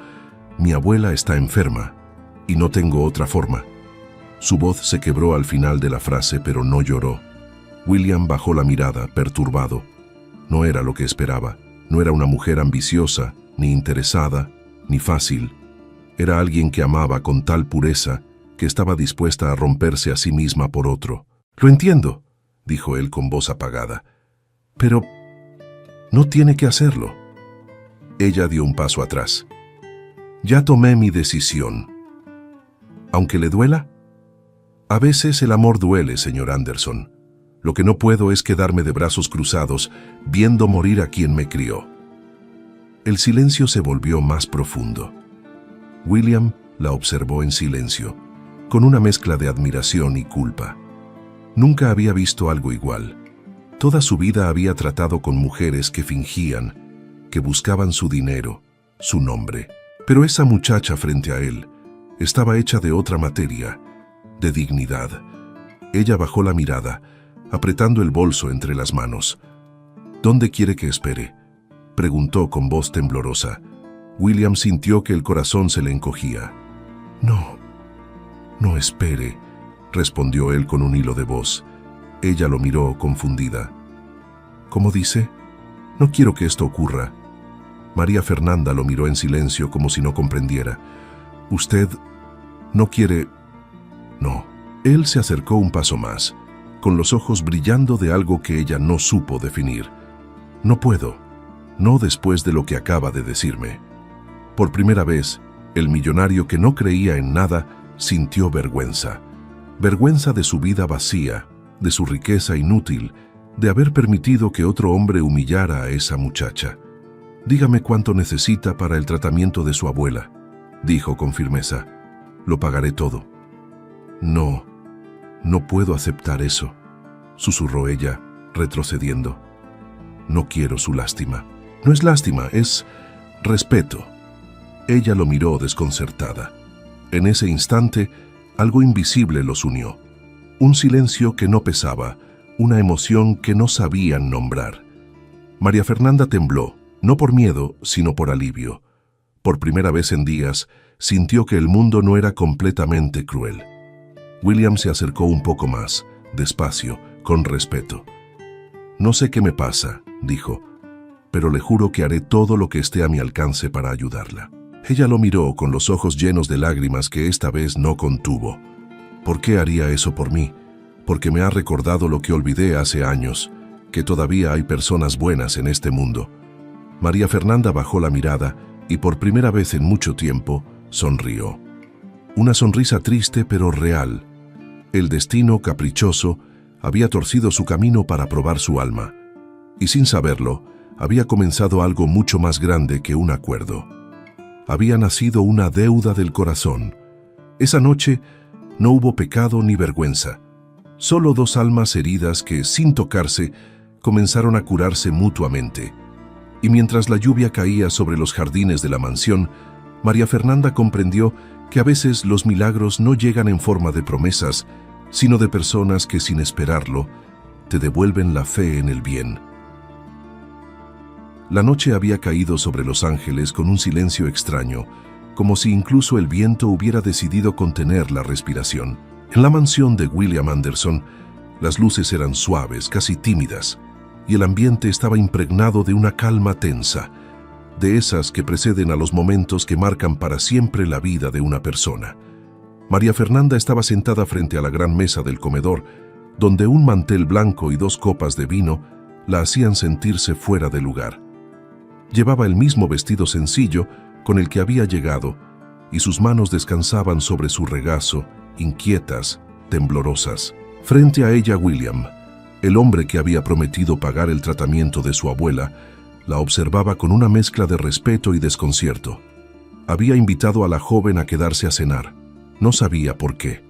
Mi abuela está enferma, y no tengo otra forma». Su voz se quebró al final de la frase, pero no lloró. William bajó la mirada, perturbado. No era lo que esperaba. No era una mujer ambiciosa, ni interesada, ni fácil. Era alguien que amaba con tal pureza que estaba dispuesta a romperse a sí misma por otro. «Lo entiendo», dijo él con voz apagada. «Pero no tiene que hacerlo». Ella dio un paso atrás. «Ya tomé mi decisión». «¿Aunque le duela?» «A veces el amor duele, señor Anderson. Lo que no puedo es quedarme de brazos cruzados viendo morir a quien me crió». El silencio se volvió más profundo. William la observó en silencio, con una mezcla de admiración y culpa. Nunca había visto algo igual. Toda su vida había tratado con mujeres que fingían, que buscaban su dinero, su nombre. Pero esa muchacha frente a él estaba hecha de otra materia, de dignidad. Ella bajó la mirada, apretando el bolso entre las manos. ¿Dónde quiere que espere?, preguntó con voz temblorosa. William sintió que el corazón se le encogía. No espere, respondió él con un hilo de voz. Ella lo miró confundida. ¿Cómo dice? No quiero que esto ocurra. María Fernanda lo miró en silencio como si no comprendiera. ¿Usted no quiere? No. Él se acercó un paso más, con los ojos brillando de algo que ella no supo definir. No puedo. No después de lo que acaba de decirme. Por primera vez, el millonario que no creía en nada sintió vergüenza. Vergüenza de su vida vacía, de su riqueza inútil, de haber permitido que otro hombre humillara a esa muchacha. Dígame cuánto necesita para el tratamiento de su abuela, dijo con firmeza. Lo pagaré todo. No puedo aceptar eso, susurró ella, retrocediendo. No quiero su lástima. No es lástima, es respeto. Ella lo miró desconcertada. En ese instante, algo invisible los unió. Un silencio que no pesaba, una emoción que no sabían nombrar. María Fernanda tembló, no por miedo, sino por alivio. Por primera vez en días, sintió que el mundo no era completamente cruel. William se acercó un poco más, despacio, con respeto. No sé qué me pasa, dijo, pero le juro que haré todo lo que esté a mi alcance para ayudarla. Ella lo miró con los ojos llenos de lágrimas que esta vez no contuvo. ¿Por qué haría eso por mí? Porque me ha recordado lo que olvidé hace años, que todavía hay personas buenas en este mundo. María Fernanda bajó la mirada y por primera vez en mucho tiempo sonrió. Una sonrisa triste pero real. El destino caprichoso había torcido su camino para probar su alma, y sin saberlo, había comenzado algo mucho más grande que un acuerdo. Había nacido una deuda del corazón. Esa noche no hubo pecado ni vergüenza, solo dos almas heridas que, sin tocarse, comenzaron a curarse mutuamente. Y mientras la lluvia caía sobre los jardines de la mansión, María Fernanda comprendió que a veces los milagros no llegan en forma de promesas, sino de personas que, sin esperarlo, te devuelven la fe en el bien. La noche había caído sobre Los Ángeles con un silencio extraño, como si incluso el viento hubiera decidido contener la respiración. En la mansión de William Anderson, las luces eran suaves, casi tímidas, y el ambiente estaba impregnado de una calma tensa, de esas que preceden a los momentos que marcan para siempre la vida de una persona. María Fernanda estaba sentada frente a la gran mesa del comedor, donde un mantel blanco y dos copas de vino la hacían sentirse fuera de lugar. Llevaba el mismo vestido sencillo con el que había llegado, y sus manos descansaban sobre su regazo, inquietas, temblorosas. Frente a ella, William, el hombre que había prometido pagar el tratamiento de su abuela, la observaba con una mezcla de respeto y desconcierto. Había invitado a la joven a quedarse a cenar. No sabía por qué.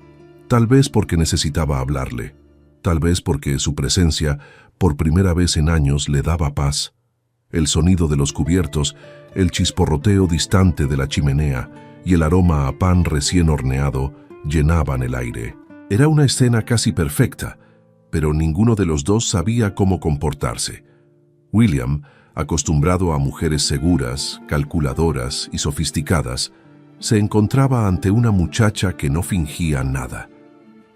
Tal vez porque necesitaba hablarle. Tal vez porque su presencia, por primera vez en años, le daba paz. El sonido de los cubiertos, el chisporroteo distante de la chimenea y el aroma a pan recién horneado llenaban el aire. Era una escena casi perfecta, pero ninguno de los dos sabía cómo comportarse. William, acostumbrado a mujeres seguras, calculadoras y sofisticadas, se encontraba ante una muchacha que no fingía nada.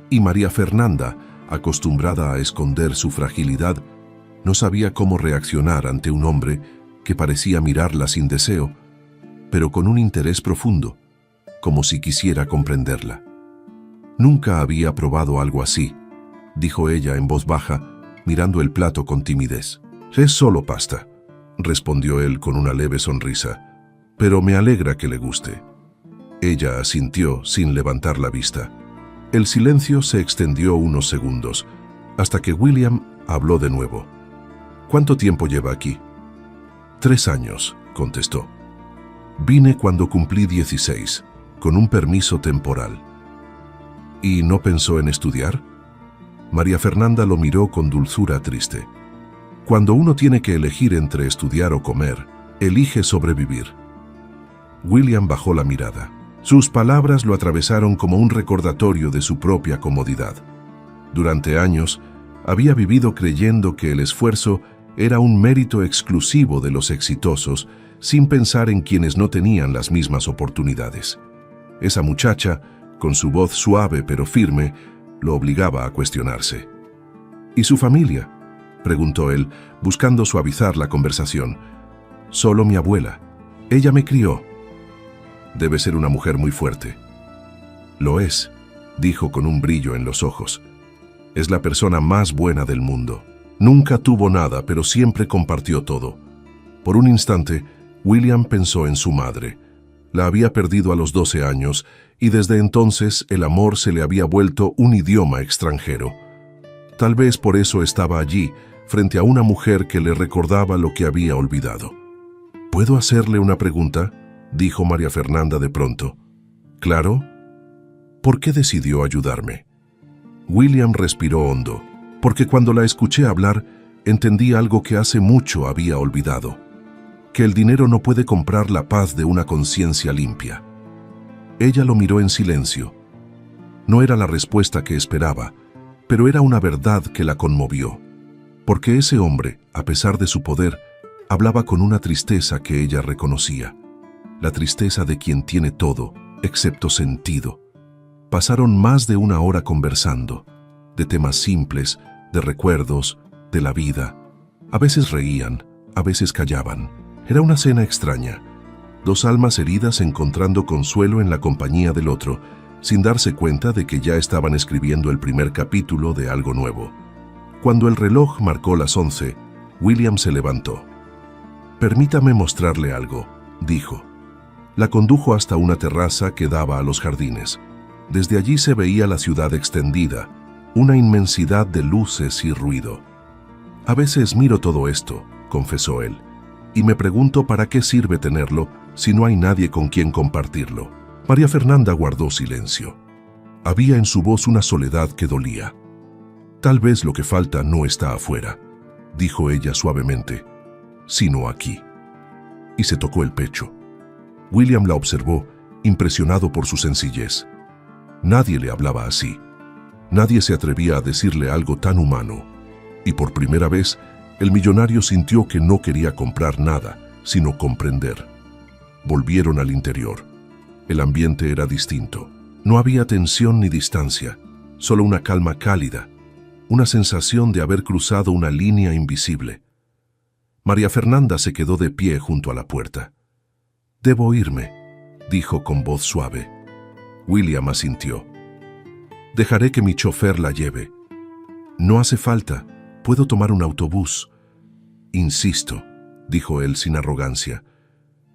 Y María Fernanda, acostumbrada a esconder su fragilidad, no sabía cómo reaccionar ante un hombre que parecía mirarla sin deseo, pero con un interés profundo, como si quisiera comprenderla. Nunca había probado algo así, dijo ella en voz baja, mirando el plato con timidez. Es solo pasta, respondió él con una leve sonrisa, pero me alegra que le guste. Ella asintió sin levantar la vista. El silencio se extendió unos segundos, hasta que William habló de nuevo. ¿Cuánto tiempo lleva aquí? 3 años, contestó. Vine cuando cumplí 16, con un permiso temporal. ¿Y no pensó en estudiar? María Fernanda lo miró con dulzura triste. Cuando uno tiene que elegir entre estudiar o comer, elige sobrevivir. William bajó la mirada. Sus palabras lo atravesaron como un recordatorio de su propia comodidad. Durante años, había vivido creyendo que el esfuerzo era un mérito exclusivo de los exitosos, sin pensar en quienes no tenían las mismas oportunidades. Esa muchacha, con su voz suave pero firme, lo obligaba a cuestionarse. ¿Y su familia?, preguntó él, buscando suavizar la conversación. Solo mi abuela. Ella me crió. Debe ser una mujer muy fuerte. Lo es, dijo con un brillo en los ojos. Es la persona más buena del mundo. Nunca tuvo nada, pero siempre compartió todo. Por un instante, William pensó en su madre. La había perdido a los 12 años y desde entonces el amor se le había vuelto un idioma extranjero. Tal vez por eso estaba allí, frente a una mujer que le recordaba lo que había olvidado. ¿Puedo hacerle una pregunta?, dijo María Fernanda de pronto. ¿Claro? ¿Por qué decidió ayudarme? William respiró hondo, porque cuando la escuché hablar, entendí algo que hace mucho había olvidado: que el dinero no puede comprar la paz de una conciencia limpia. Ella lo miró en silencio. No era la respuesta que esperaba, pero era una verdad que la conmovió, porque ese hombre, a pesar de su poder, hablaba con una tristeza que ella reconocía, la tristeza de quien tiene todo, excepto sentido. Pasaron más de una hora conversando, de temas simples, de recuerdos, de la vida. A veces reían, a veces callaban. Era una cena extraña. Dos almas heridas encontrando consuelo en la compañía del otro, sin darse cuenta de que ya estaban escribiendo el primer capítulo de algo nuevo. Cuando el reloj marcó las 11, William se levantó. «Permítame mostrarle algo», dijo. La condujo hasta una terraza que daba a los jardines. Desde allí se veía la ciudad extendida, una inmensidad de luces y ruido. «A veces miro todo esto», confesó él, «y me pregunto para qué sirve tenerlo si no hay nadie con quien compartirlo». María Fernanda guardó silencio. Había en su voz una soledad que dolía. «Tal vez lo que falta no está afuera», dijo ella suavemente, «sino aquí». Y se tocó el pecho. William la observó, impresionado por su sencillez. Nadie le hablaba así. Nadie se atrevía a decirle algo tan humano. Y por primera vez, el millonario sintió que no quería comprar nada, sino comprender. Volvieron al interior. El ambiente era distinto. No había tensión ni distancia, solo una calma cálida, una sensación de haber cruzado una línea invisible. María Fernanda se quedó de pie junto a la puerta. «Debo irme», dijo con voz suave. William asintió. «Dejaré que mi chofer la lleve». «No hace falta, puedo tomar un autobús». «Insisto», dijo él sin arrogancia.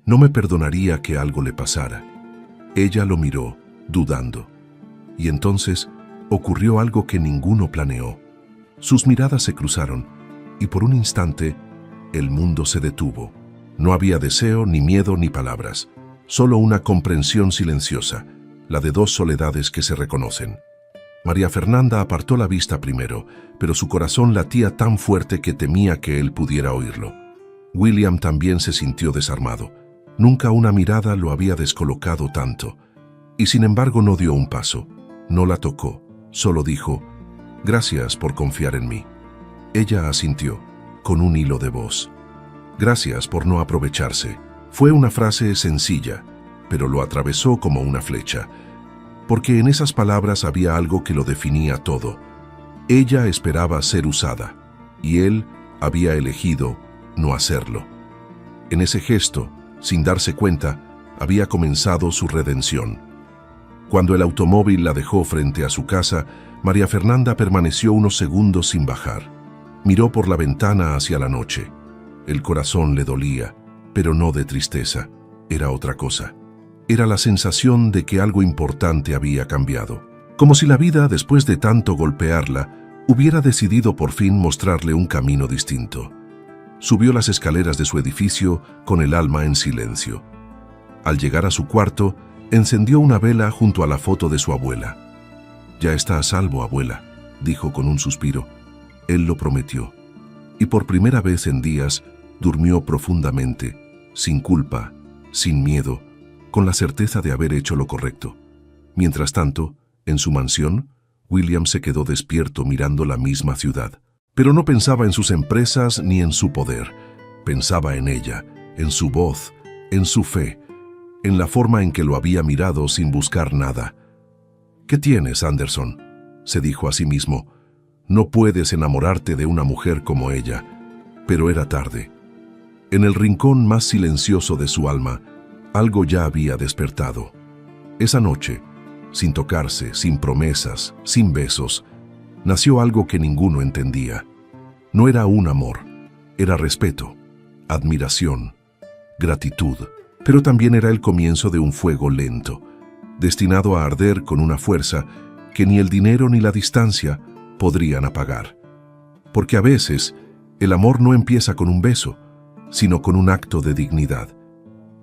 «No me perdonaría que algo le pasara». Ella lo miró, dudando. Y entonces ocurrió algo que ninguno planeó. Sus miradas se cruzaron, y por un instante el mundo se detuvo. No había deseo, ni miedo, ni palabras, solo una comprensión silenciosa, la de dos soledades que se reconocen. María Fernanda apartó la vista primero, pero su corazón latía tan fuerte que temía que él pudiera oírlo. William también se sintió desarmado. Nunca una mirada lo había descolocado tanto. Y sin embargo no dio un paso, no la tocó, solo dijo: «Gracias por confiar en mí». Ella asintió, con un hilo de voz. «Gracias por no aprovecharse». Fue una frase sencilla, pero lo atravesó como una flecha, porque en esas palabras había algo que lo definía todo. Ella esperaba ser usada, y él había elegido no hacerlo. En ese gesto, sin darse cuenta, había comenzado su redención. Cuando el automóvil la dejó frente a su casa, María Fernanda permaneció unos segundos sin bajar. Miró por la ventana hacia la noche. El corazón le dolía, pero no de tristeza, era otra cosa. Era la sensación de que algo importante había cambiado. Como si la vida, después de tanto golpearla, hubiera decidido por fin mostrarle un camino distinto. Subió las escaleras de su edificio con el alma en silencio. Al llegar a su cuarto, encendió una vela junto a la foto de su abuela. «Ya está a salvo, abuela», dijo con un suspiro. Él lo prometió. Y por primera vez en días durmió profundamente, sin culpa, sin miedo, con la certeza de haber hecho lo correcto. Mientras tanto, en su mansión, William se quedó despierto mirando la misma ciudad. Pero no pensaba en sus empresas ni en su poder. Pensaba en ella, en su voz, en su fe, en la forma en que lo había mirado sin buscar nada. «¿Qué tienes, Anderson?», se dijo a sí mismo. «No puedes enamorarte de una mujer como ella». Pero era tarde. En el rincón más silencioso de su alma, algo ya había despertado. Esa noche, sin tocarse, sin promesas, sin besos, nació algo que ninguno entendía. No era un amor, era respeto, admiración, gratitud, pero también era el comienzo de un fuego lento, destinado a arder con una fuerza que ni el dinero ni la distancia podrían apagar. Porque a veces, el amor no empieza con un beso, sino con un acto de dignidad.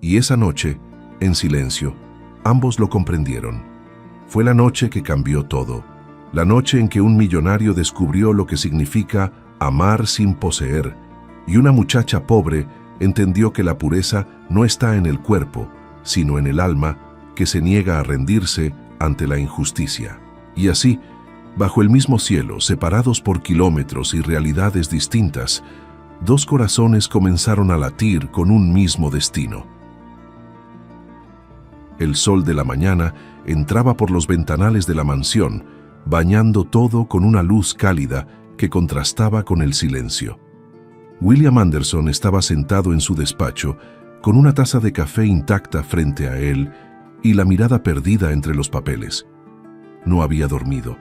Y esa noche, en silencio, ambos lo comprendieron. Fue la noche que cambió todo, la noche en que un millonario descubrió lo que significa amar sin poseer, y una muchacha pobre entendió que la pureza no está en el cuerpo, sino en el alma, que se niega a rendirse ante la injusticia. Y así, bajo el mismo cielo, separados por kilómetros y realidades distintas, dos corazones comenzaron a latir con un mismo destino. El sol de la mañana entraba por los ventanales de la mansión, bañando todo con una luz cálida que contrastaba con el silencio. William Anderson estaba sentado en su despacho, con una taza de café intacta frente a él y la mirada perdida entre los papeles. No había dormido.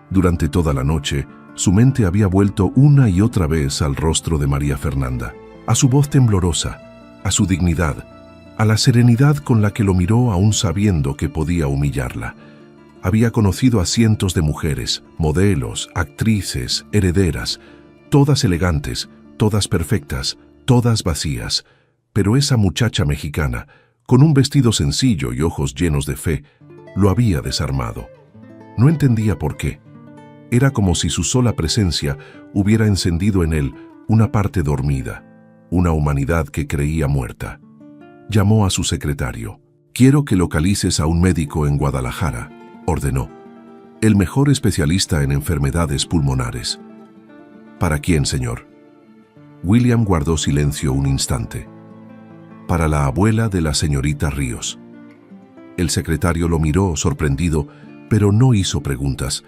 Durante toda la noche, su mente había vuelto una y otra vez al rostro de María Fernanda, a su voz temblorosa, a su dignidad, a la serenidad con la que lo miró aún sabiendo que podía humillarla. Había conocido a cientos de mujeres, modelos, actrices, herederas, todas elegantes, todas perfectas, todas vacías, pero esa muchacha mexicana, con un vestido sencillo y ojos llenos de fe, lo había desarmado. No entendía por qué. Era como si su sola presencia hubiera encendido en él una parte dormida, una humanidad que creía muerta. Llamó a su secretario. «Quiero que localices a un médico en Guadalajara», ordenó. «El mejor especialista en enfermedades pulmonares». «¿Para quién, señor?». William guardó silencio un instante. «Para la abuela de la señorita Ríos». El secretario lo miró sorprendido, pero no hizo preguntas.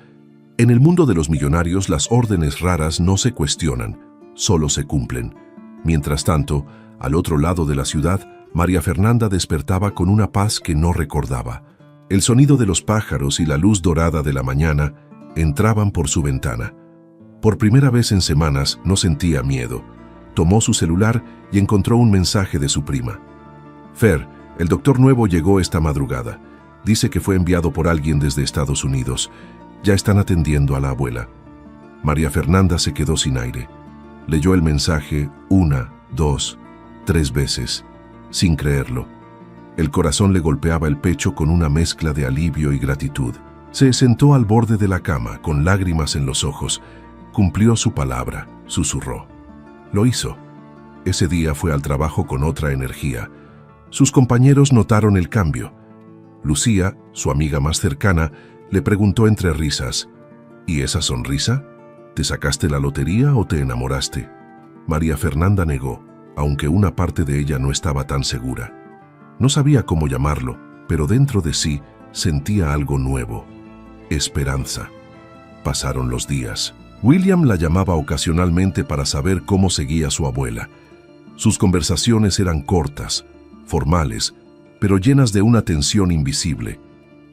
En el mundo de los millonarios, las órdenes raras no se cuestionan, solo se cumplen. Mientras tanto, al otro lado de la ciudad, María Fernanda despertaba con una paz que no recordaba. El sonido de los pájaros y la luz dorada de la mañana entraban por su ventana. Por primera vez en semanas no sentía miedo. Tomó su celular y encontró un mensaje de su prima. «Fer, el doctor nuevo llegó esta madrugada. Dice que fue enviado por alguien desde Estados Unidos. Ya están atendiendo a la abuela». María Fernanda se quedó sin aire. Leyó el mensaje 1, 2, 3 veces, sin creerlo. El corazón le golpeaba el pecho con una mezcla de alivio y gratitud. Se sentó al borde de la cama, con lágrimas en los ojos. Cumplió su palabra, susurró. Lo hizo. Ese día fue al trabajo con otra energía. Sus compañeros notaron el cambio. Lucía, su amiga más cercana, le preguntó entre risas, «¿Y esa sonrisa? ¿Te sacaste la lotería o te enamoraste?». María Fernanda negó, aunque una parte de ella no estaba tan segura. No sabía cómo llamarlo, pero dentro de sí sentía algo nuevo: esperanza. Pasaron los días. William la llamaba ocasionalmente para saber cómo seguía su abuela. Sus conversaciones eran cortas, formales, pero llenas de una tensión invisible.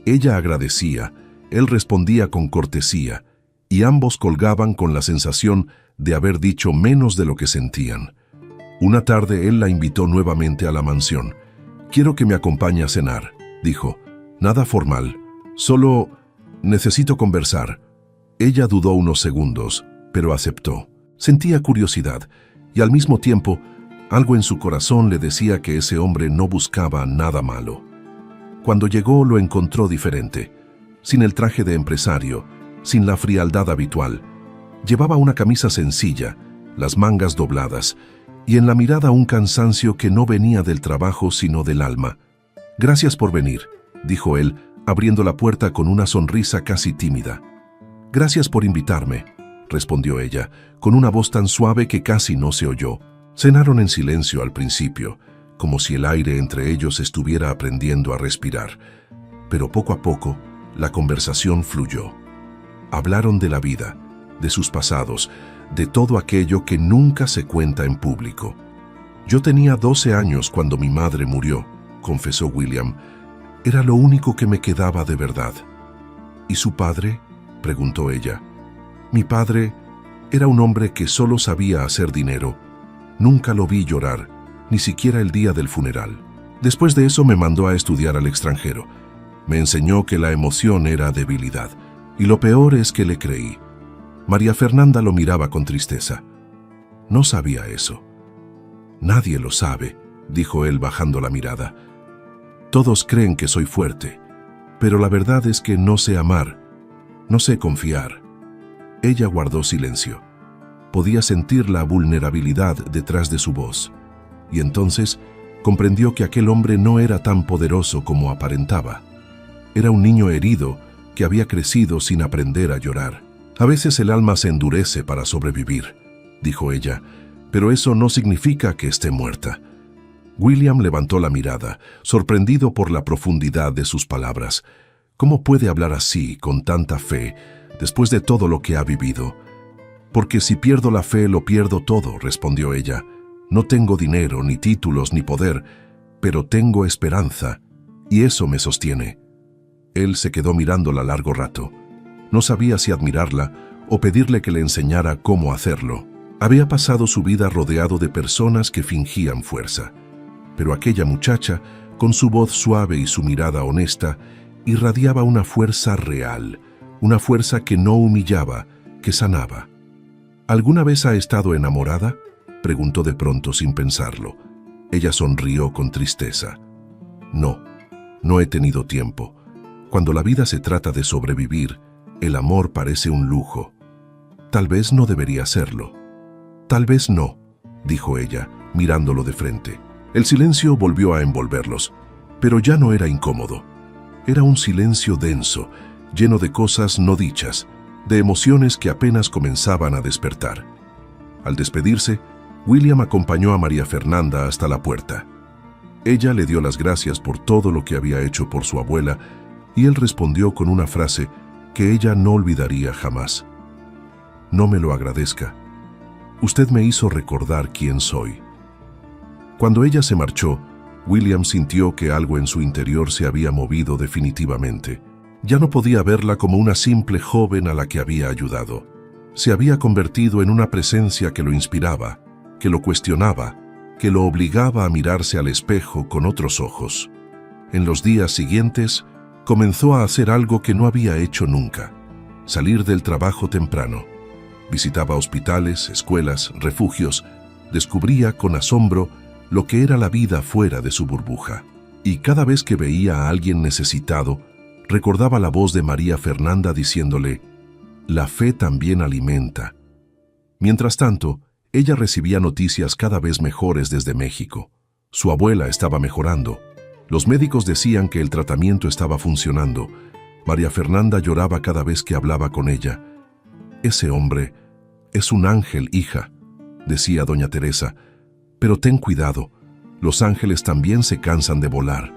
Ella agradecía, él respondía con cortesía, y ambos colgaban con la sensación de haber dicho menos de lo que sentían. Una tarde él la invitó nuevamente a la mansión. «Quiero que me acompañe a cenar», dijo. «Nada formal, solo necesito conversar». Ella dudó unos segundos, pero aceptó. Sentía curiosidad, y al mismo tiempo, algo en su corazón le decía que ese hombre no buscaba nada malo. Cuando llegó, lo encontró diferente. Sin el traje de empresario, sin la frialdad habitual. Llevaba una camisa sencilla, las mangas dobladas, y en la mirada un cansancio que no venía del trabajo sino del alma. «Gracias por venir», dijo él, abriendo la puerta con una sonrisa casi tímida. «Gracias por invitarme», respondió ella, con una voz tan suave que casi no se oyó. Cenaron en silencio al principio, como si el aire entre ellos estuviera aprendiendo a respirar. Pero poco a poco, la conversación fluyó. Hablaron de la vida, de sus pasados, de todo aquello que nunca se cuenta en público. «Yo tenía 12 años cuando mi madre murió», confesó William. «Era lo único que me quedaba de verdad». «¿Y su padre?», preguntó ella. «Mi padre era un hombre que solo sabía hacer dinero. Nunca lo vi llorar, ni siquiera el día del funeral. Después de eso me mandó a estudiar al extranjero. Me enseñó que la emoción era debilidad, y lo peor es que le creí». María Fernanda lo miraba con tristeza. No sabía eso. «Nadie lo sabe», dijo él bajando la mirada. «Todos creen que soy fuerte, pero la verdad es que no sé amar, no sé confiar». Ella guardó silencio. Podía sentir la vulnerabilidad detrás de su voz, y entonces comprendió que aquel hombre no era tan poderoso como aparentaba. Era un niño herido que había crecido sin aprender a llorar. «A veces el alma se endurece para sobrevivir», dijo ella, «pero eso no significa que esté muerta». William levantó la mirada, sorprendido por la profundidad de sus palabras. ¿Cómo puede hablar así, con tanta fe, después de todo lo que ha vivido? «Porque si pierdo la fe, lo pierdo todo», respondió ella. «No tengo dinero, ni títulos, ni poder, pero tengo esperanza, y eso me sostiene». Él se quedó mirándola largo rato. No sabía si admirarla o pedirle que le enseñara cómo hacerlo. Había pasado su vida rodeado de personas que fingían fuerza, pero aquella muchacha, con su voz suave y su mirada honesta, irradiaba una fuerza real, una fuerza que no humillaba, que sanaba. «¿Alguna vez ha estado enamorada?», preguntó de pronto sin pensarlo. Ella sonrió con tristeza. «No, no he tenido tiempo. Cuando la vida se trata de sobrevivir, el amor parece un lujo. Tal vez no debería serlo». «Tal vez no», dijo ella, mirándolo de frente. El silencio volvió a envolverlos, pero ya no era incómodo. Era un silencio denso, lleno de cosas no dichas, de emociones que apenas comenzaban a despertar. Al despedirse, William acompañó a María Fernanda hasta la puerta. Ella le dio las gracias por todo lo que había hecho por su abuela, y él respondió con una frase que ella no olvidaría jamás. «No me lo agradezca. Usted me hizo recordar quién soy». Cuando ella se marchó, William sintió que algo en su interior se había movido definitivamente. Ya no podía verla como una simple joven a la que había ayudado. Se había convertido en una presencia que lo inspiraba, que lo cuestionaba, que lo obligaba a mirarse al espejo con otros ojos. En los días siguientes, comenzó a hacer algo que no había hecho nunca: salir del trabajo temprano. Visitaba hospitales, escuelas, refugios. Descubría con asombro lo que era la vida fuera de su burbuja. Y cada vez que veía a alguien necesitado, recordaba la voz de María Fernanda diciéndole: «La fe también alimenta». Mientras tanto, ella recibía noticias cada vez mejores desde México. Su abuela estaba mejorando. Los médicos decían que el tratamiento estaba funcionando. María Fernanda lloraba cada vez que hablaba con ella. «Ese hombre es un ángel, hija», decía doña Teresa. «Pero ten cuidado, los ángeles también se cansan de volar».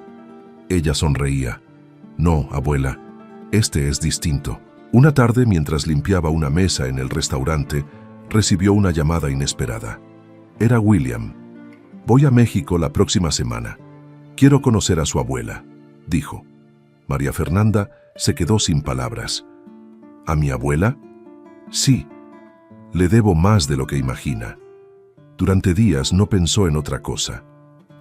Ella sonreía. «No, abuela, este es distinto». Una tarde, mientras limpiaba una mesa en el restaurante, recibió una llamada inesperada. Era William. «Voy a México la próxima semana. Quiero conocer a su abuela», dijo. María Fernanda se quedó sin palabras. «¿A mi abuela?». «Sí. Le debo más de lo que imagina». Durante días no pensó en otra cosa.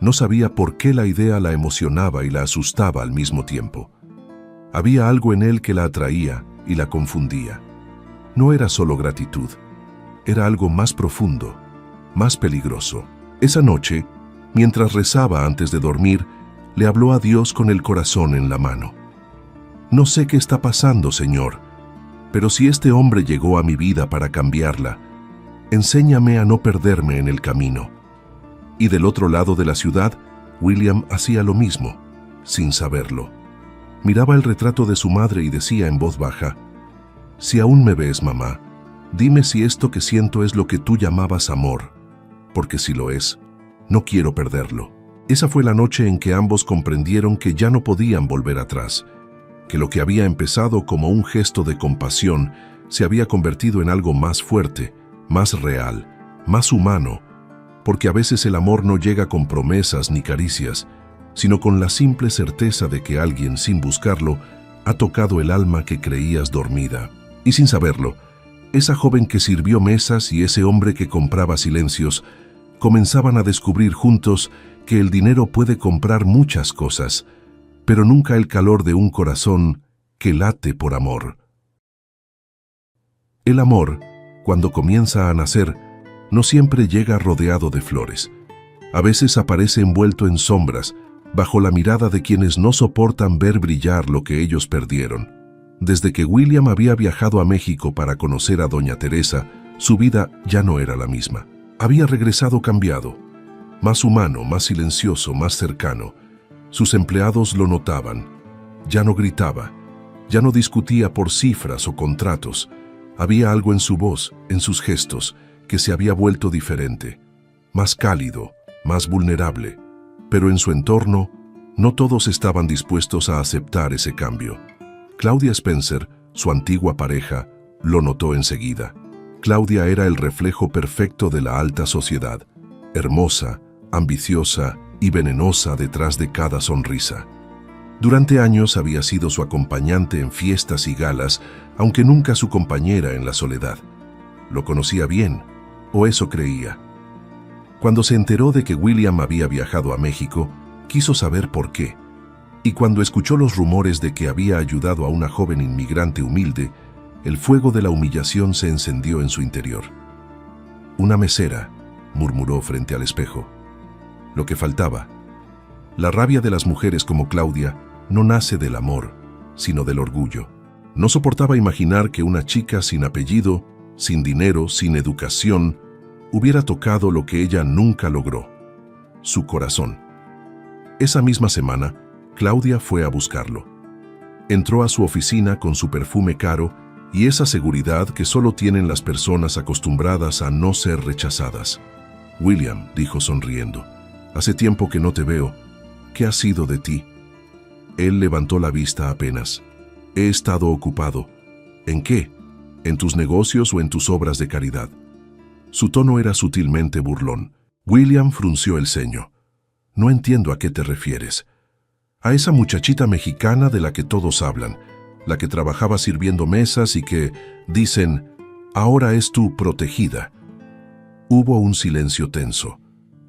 No sabía por qué la idea la emocionaba y la asustaba al mismo tiempo. Había algo en él que la atraía y la confundía. No era solo gratitud, era algo más profundo, más peligroso. Esa noche, mientras rezaba antes de dormir, le habló a Dios con el corazón en la mano. «No sé qué está pasando, Señor, Pero si este hombre llegó a mi vida para cambiarla, enséñame a no perderme en el camino. Y del otro lado de la ciudad, William hacía lo mismo, sin saberlo. Miraba el retrato de su madre y decía en voz baja: «Si aún me ves, mamá, dime si esto que siento es lo que tú llamabas amor, porque si lo es, no quiero perderlo». Esa fue la noche en que ambos comprendieron que ya no podían volver atrás, que lo que había empezado como un gesto de compasión se había convertido en algo más fuerte, más real, más humano, porque a veces el amor no llega con promesas ni caricias, sino con la simple certeza de que alguien, sin buscarlo, ha tocado el alma que creías dormida. Y sin saberlo, esa joven que sirvió mesas y ese hombre que compraba silencios comenzaban a descubrir juntos que el dinero puede comprar muchas cosas, pero nunca el calor de un corazón que late por amor. El amor, cuando comienza a nacer, no siempre llega rodeado de flores. A veces aparece envuelto en sombras, bajo la mirada de quienes no soportan ver brillar lo que ellos perdieron. Desde que William había viajado a México para conocer a Doña Teresa, su vida ya no era la misma. Había regresado cambiado, más humano, más silencioso, más cercano. Sus empleados lo notaban. Ya no gritaba, ya no discutía por cifras o contratos. Había algo en su voz, en sus gestos, que se había vuelto diferente, más cálido, más vulnerable. Pero en su entorno, no todos estaban dispuestos a aceptar ese cambio. Claudia Spencer, su antigua pareja, lo notó enseguida. Claudia era el reflejo perfecto de la alta sociedad, hermosa, ambiciosa y venenosa detrás de cada sonrisa. Durante años había sido su acompañante en fiestas y galas, aunque nunca su compañera en la soledad. Lo conocía bien, o eso creía. Cuando se enteró de que William había viajado a México, quiso saber por qué. Y cuando escuchó los rumores de que había ayudado a una joven inmigrante humilde, el fuego de la humillación se encendió en su interior. «Una mesera», murmuró frente al espejo. Lo que faltaba. La rabia de las mujeres como Claudia no nace del amor, sino del orgullo. No soportaba imaginar que una chica sin apellido, sin dinero, sin educación, hubiera tocado lo que ella nunca logró: su corazón. Esa misma semana, Claudia fue a buscarlo. Entró a su oficina con su perfume caro y esa seguridad que solo tienen las personas acostumbradas a no ser rechazadas. «William», dijo sonriendo, «hace tiempo que no te veo. ¿Qué ha sido de ti?» Él levantó la vista apenas. «He estado ocupado». «¿En qué? ¿En tus negocios o en tus obras de caridad?» Su tono era sutilmente burlón. William frunció el ceño. «No entiendo a qué te refieres». «A esa muchachita mexicana de la que todos hablan, la que trabajaba sirviendo mesas y que, dicen, ahora es tu protegida». Hubo un silencio tenso.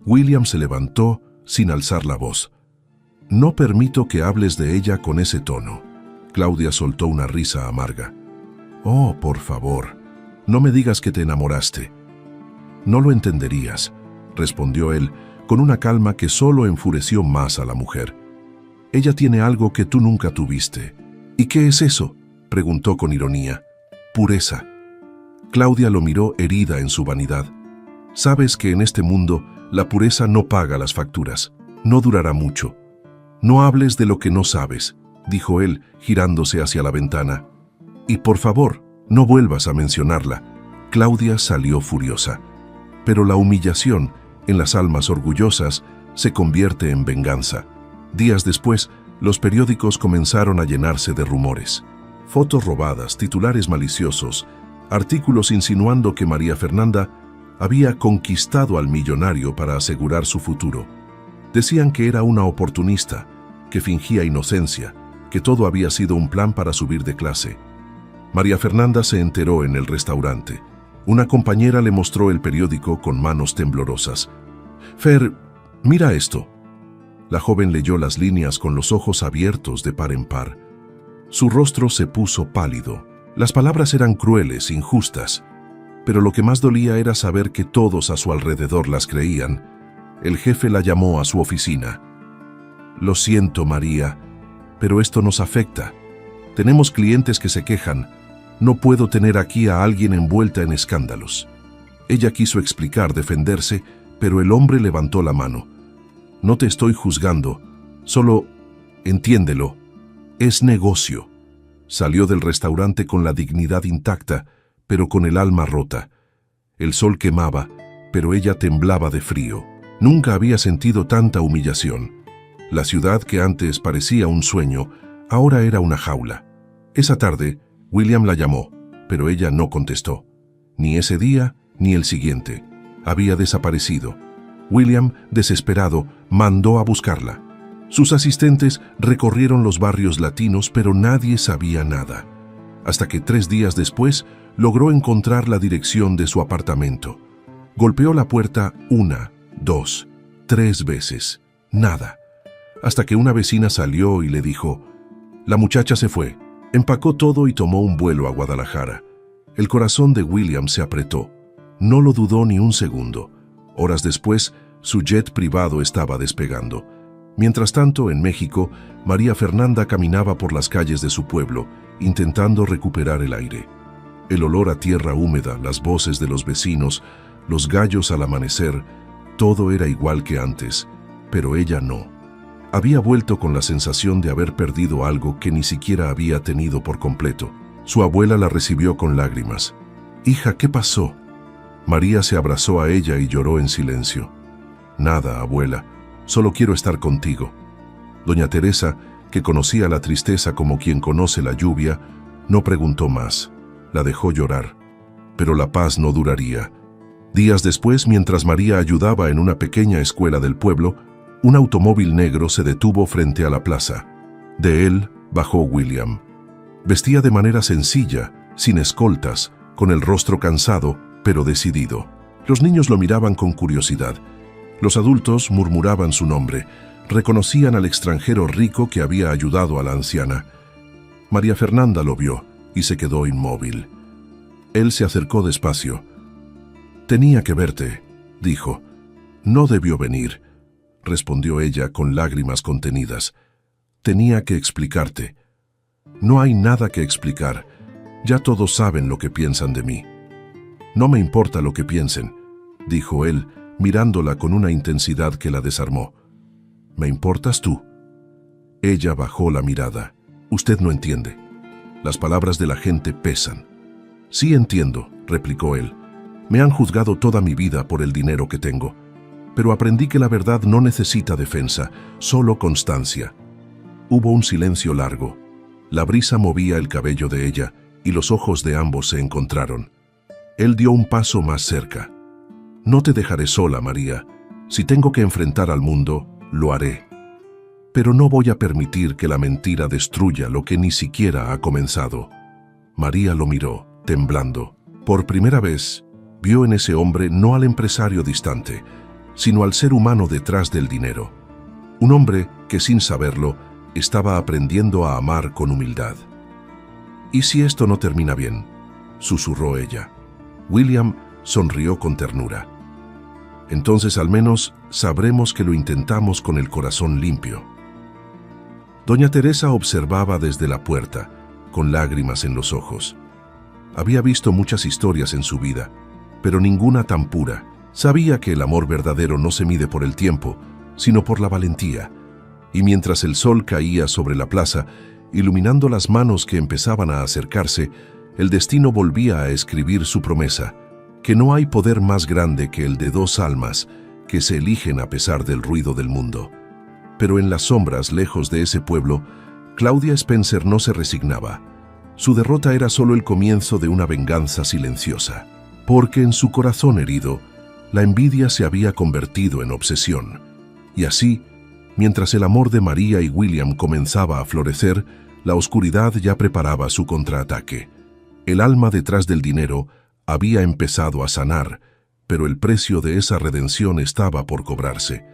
William se levantó sin alzar la voz. «No permito que hables de ella con ese tono». Claudia soltó una risa amarga. «Oh, por favor, no me digas que te enamoraste». «No lo entenderías», respondió él, con una calma que solo enfureció más a la mujer. «Ella tiene algo que tú nunca tuviste». «¿Y qué es eso?», preguntó con ironía. «Pureza». Claudia lo miró herida en su vanidad. «Sabes que en este mundo la pureza no paga las facturas. No durará mucho». «No hables de lo que no sabes», dijo él, girándose hacia la ventana. «Y por favor, no vuelvas a mencionarla». Claudia salió furiosa. Pero la humillación, en las almas orgullosas, se convierte en venganza. Días después, los periódicos comenzaron a llenarse de rumores. Fotos robadas, titulares maliciosos, artículos insinuando que María Fernanda había conquistado al millonario para asegurar su futuro. Decían que era una oportunista, que fingía inocencia, que todo había sido un plan para subir de clase. María Fernanda se enteró en el restaurante. Una compañera le mostró el periódico con manos temblorosas. «Fer, mira esto». La joven leyó las líneas con los ojos abiertos de par en par. Su rostro se puso pálido. Las palabras eran crueles, injustas, pero lo que más dolía era saber que todos a su alrededor las creían. El jefe la llamó a su oficina. «Lo siento, María, pero esto nos afecta. Tenemos clientes que se quejan. No puedo tener aquí a alguien envuelta en escándalos. Ella quiso explicar, defenderse, pero el hombre levantó la mano. No te estoy juzgando, solo entiéndelo, es negocio. Salió del restaurante con la dignidad intacta, pero con el alma rota. El sol quemaba, pero ella temblaba de frío. Nunca había sentido tanta humillación. La ciudad que antes parecía un sueño, ahora era una jaula. Esa tarde, William la llamó, pero ella no contestó. Ni ese día, ni el siguiente. Había desaparecido. William, desesperado, mandó a buscarla. Sus asistentes recorrieron los barrios latinos, pero nadie sabía nada. Hasta que 3 días después, logró encontrar la dirección de su apartamento. Golpeó la puerta 1, 2, 3 veces. Nada. Hasta que una vecina salió y le dijo: «La muchacha se fue». Empacó todo y tomó un vuelo a Guadalajara. El corazón de William se apretó. No lo dudó ni un segundo. Horas después, su jet privado estaba despegando. Mientras tanto, en México, María Fernanda caminaba por las calles de su pueblo, intentando recuperar el aire. El olor a tierra húmeda, las voces de los vecinos, los gallos al amanecer, todo era igual que antes, pero ella no. Había vuelto con la sensación de haber perdido algo que ni siquiera había tenido por completo. Su abuela la recibió con lágrimas. «Hija, ¿qué pasó?». María se abrazó a ella y lloró en silencio. «Nada, abuela, solo quiero estar contigo». Doña Teresa, que conocía la tristeza como quien conoce la lluvia, no preguntó más. La dejó llorar. Pero la paz no duraría. Días después, mientras María ayudaba en una pequeña escuela del pueblo, un automóvil negro se detuvo frente a la plaza. De él bajó William. Vestía de manera sencilla, sin escoltas, con el rostro cansado, pero decidido. Los niños lo miraban con curiosidad. Los adultos murmuraban su nombre. Reconocían al extranjero rico que había ayudado a la anciana. María Fernanda lo vio y se quedó inmóvil. Él se acercó despacio. «Tenía que verte», dijo. «No debió venir», respondió ella con lágrimas contenidas. «Tenía que explicarte». «No hay nada que explicar. Ya todos saben lo que piensan de mí». «No me importa lo que piensen», dijo él, mirándola con una intensidad que la desarmó. «¿Me importas tú?». Ella bajó la mirada. «Usted no entiende. Las palabras de la gente pesan». «Sí entiendo», replicó él. «Me han juzgado toda mi vida por el dinero que tengo. Pero aprendí que la verdad no necesita defensa, solo constancia». Hubo un silencio largo. La brisa movía el cabello de ella y los ojos de ambos se encontraron. Él dio un paso más cerca. «No te dejaré sola, María. Si tengo que enfrentar al mundo, lo haré. Pero no voy a permitir que la mentira destruya lo que ni siquiera ha comenzado». María lo miró, temblando. Por primera vez, vio en ese hombre no al empresario distante, sino al ser humano detrás del dinero. Un hombre que, sin saberlo, estaba aprendiendo a amar con humildad. «¿Y si esto no termina bien?», susurró ella. William sonrió con ternura. «Entonces al menos sabremos que lo intentamos con el corazón limpio». Doña Teresa observaba desde la puerta, con lágrimas en los ojos. Había visto muchas historias en su vida, pero ninguna tan pura. Sabía que el amor verdadero no se mide por el tiempo, sino por la valentía. Y mientras el sol caía sobre la plaza, iluminando las manos que empezaban a acercarse, el destino volvía a escribir su promesa, que no hay poder más grande que el de 2 almas que se eligen a pesar del ruido del mundo. Pero en las sombras, lejos de ese pueblo, Claudia Spencer no se resignaba. Su derrota era solo el comienzo de una venganza silenciosa, porque en su corazón herido, la envidia se había convertido en obsesión. Y así, mientras el amor de María y William comenzaba a florecer, la oscuridad ya preparaba su contraataque. El alma detrás del dinero había empezado a sanar, pero el precio de esa redención estaba por cobrarse.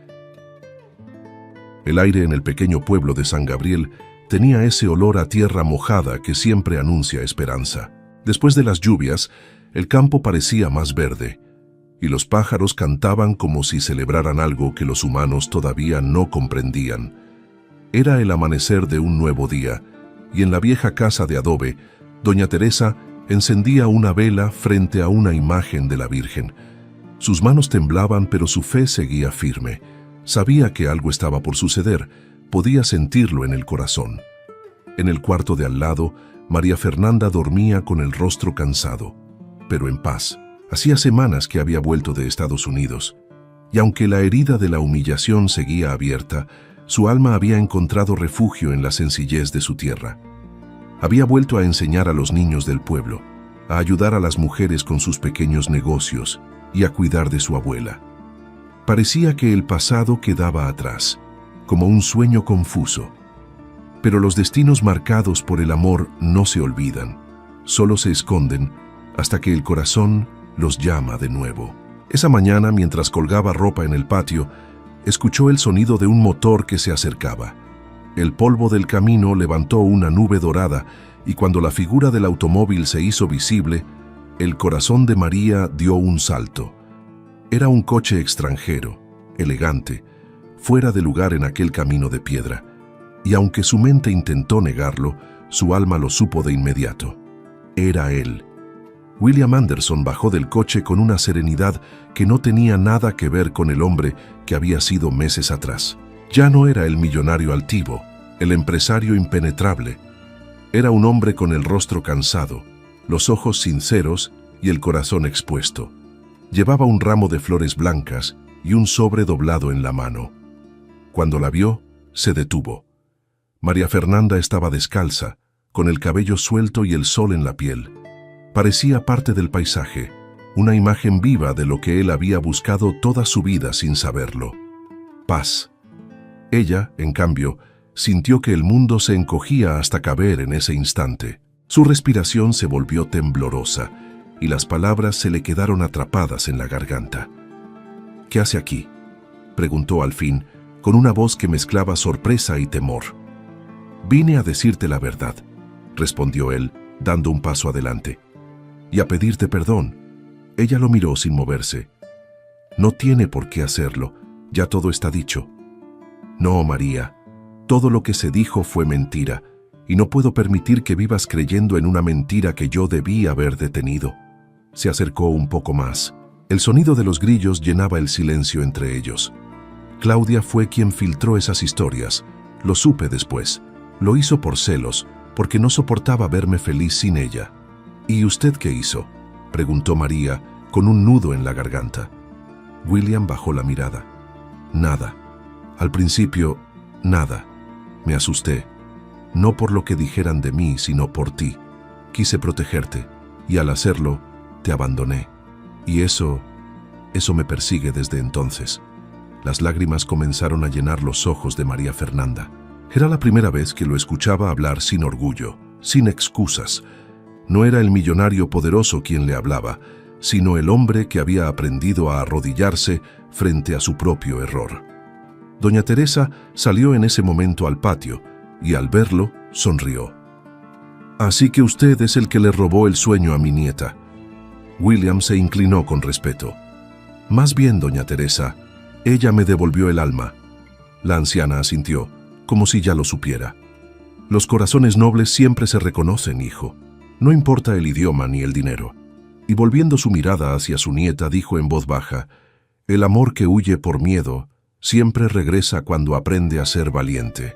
El aire en el pequeño pueblo de San Gabriel tenía ese olor a tierra mojada que siempre anuncia esperanza. Después de las lluvias, el campo parecía más verde, y los pájaros cantaban como si celebraran algo que los humanos todavía no comprendían. Era el amanecer de un nuevo día, y en la vieja casa de adobe, doña Teresa Encendía una vela frente a una imagen de la Virgen. Sus manos temblaban, pero su fe seguía firme. Sabía que algo estaba por suceder, podía sentirlo en el corazón. En el cuarto de al lado, María Fernanda dormía con el rostro cansado, pero en paz. Hacía semanas que había vuelto de Estados Unidos, y aunque la herida de la humillación seguía abierta, su alma había encontrado refugio en la sencillez de su tierra. Había vuelto a enseñar a los niños del pueblo, a ayudar a las mujeres con sus pequeños negocios y a cuidar de su abuela. Parecía que el pasado quedaba atrás, como un sueño confuso. Pero los destinos marcados por el amor no se olvidan, solo se esconden hasta que el corazón los llama de nuevo. Esa mañana, mientras colgaba ropa en el patio, escuchó el sonido de un motor que se acercaba. El polvo del camino levantó una nube dorada y cuando la figura del automóvil se hizo visible, el corazón de María dio un salto. Era un coche extranjero, elegante, fuera de lugar en aquel camino de piedra, y aunque su mente intentó negarlo, su alma lo supo de inmediato. Era él. William Anderson bajó del coche con una serenidad que no tenía nada que ver con el hombre que había sido meses atrás. Ya no era el millonario altivo, el empresario impenetrable. Era un hombre con el rostro cansado, los ojos sinceros y el corazón expuesto. Llevaba un ramo de flores blancas y un sobre doblado en la mano. Cuando la vio, se detuvo. María Fernanda estaba descalza, con el cabello suelto y el sol en la piel. Parecía parte del paisaje, una imagen viva de lo que él había buscado toda su vida sin saberlo. Paz. Ella, en cambio, sintió que el mundo se encogía hasta caber en ese instante. Su respiración se volvió temblorosa y las palabras se le quedaron atrapadas en la garganta. «¿Qué hace aquí?», preguntó al fin, con una voz que mezclaba sorpresa y temor. «Vine a decirte la verdad», respondió él, dando un paso adelante. «Y a pedirte perdón». Ella lo miró sin moverse. «No tiene por qué hacerlo, ya todo está dicho». «No, María, todo lo que se dijo fue mentira, y no puedo permitir que vivas creyendo en una mentira que yo debí haber detenido». Se acercó un poco más. El sonido de los grillos llenaba el silencio entre ellos. Claudia fue quien filtró esas historias. Lo supe después. Lo hizo por celos, porque no soportaba verme feliz sin ella. «¿Y usted qué hizo?», preguntó María, con un nudo en la garganta. William bajó la mirada. «Nada. Al principio, nada. Me asusté. No por lo que dijeran de mí, sino por ti. Quise protegerte, y al hacerlo, te abandoné. Y eso me persigue desde entonces». Las lágrimas comenzaron a llenar los ojos de María Fernanda. Era la primera vez que lo escuchaba hablar sin orgullo, sin excusas. No era el millonario poderoso quien le hablaba, sino el hombre que había aprendido a arrodillarse frente a su propio error. Doña Teresa salió en ese momento al patio y al verlo sonrió. «Así que usted es el que le robó el sueño a mi nieta». William se inclinó con respeto. «Más bien, doña Teresa, ella me devolvió el alma». La anciana asintió, como si ya lo supiera. «Los corazones nobles siempre se reconocen, hijo. No importa el idioma ni el dinero». Y volviendo su mirada hacia su nieta, dijo en voz baja: «El amor que huye por miedo siempre regresa cuando aprende a ser valiente».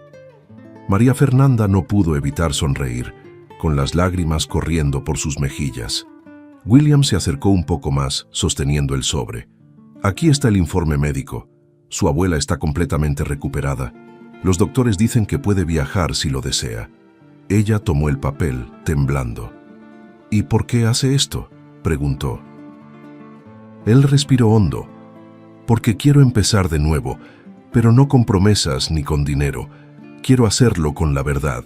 María Fernanda no pudo evitar sonreír, con las lágrimas corriendo por sus mejillas. William se acercó un poco más, sosteniendo el sobre. «Aquí está el informe médico. Su abuela está completamente recuperada. Los doctores dicen que puede viajar si lo desea». Ella tomó el papel, temblando. «¿Y por qué hace esto?», preguntó. Él respiró hondo. «Porque quiero empezar de nuevo, pero no con promesas ni con dinero. Quiero hacerlo con la verdad».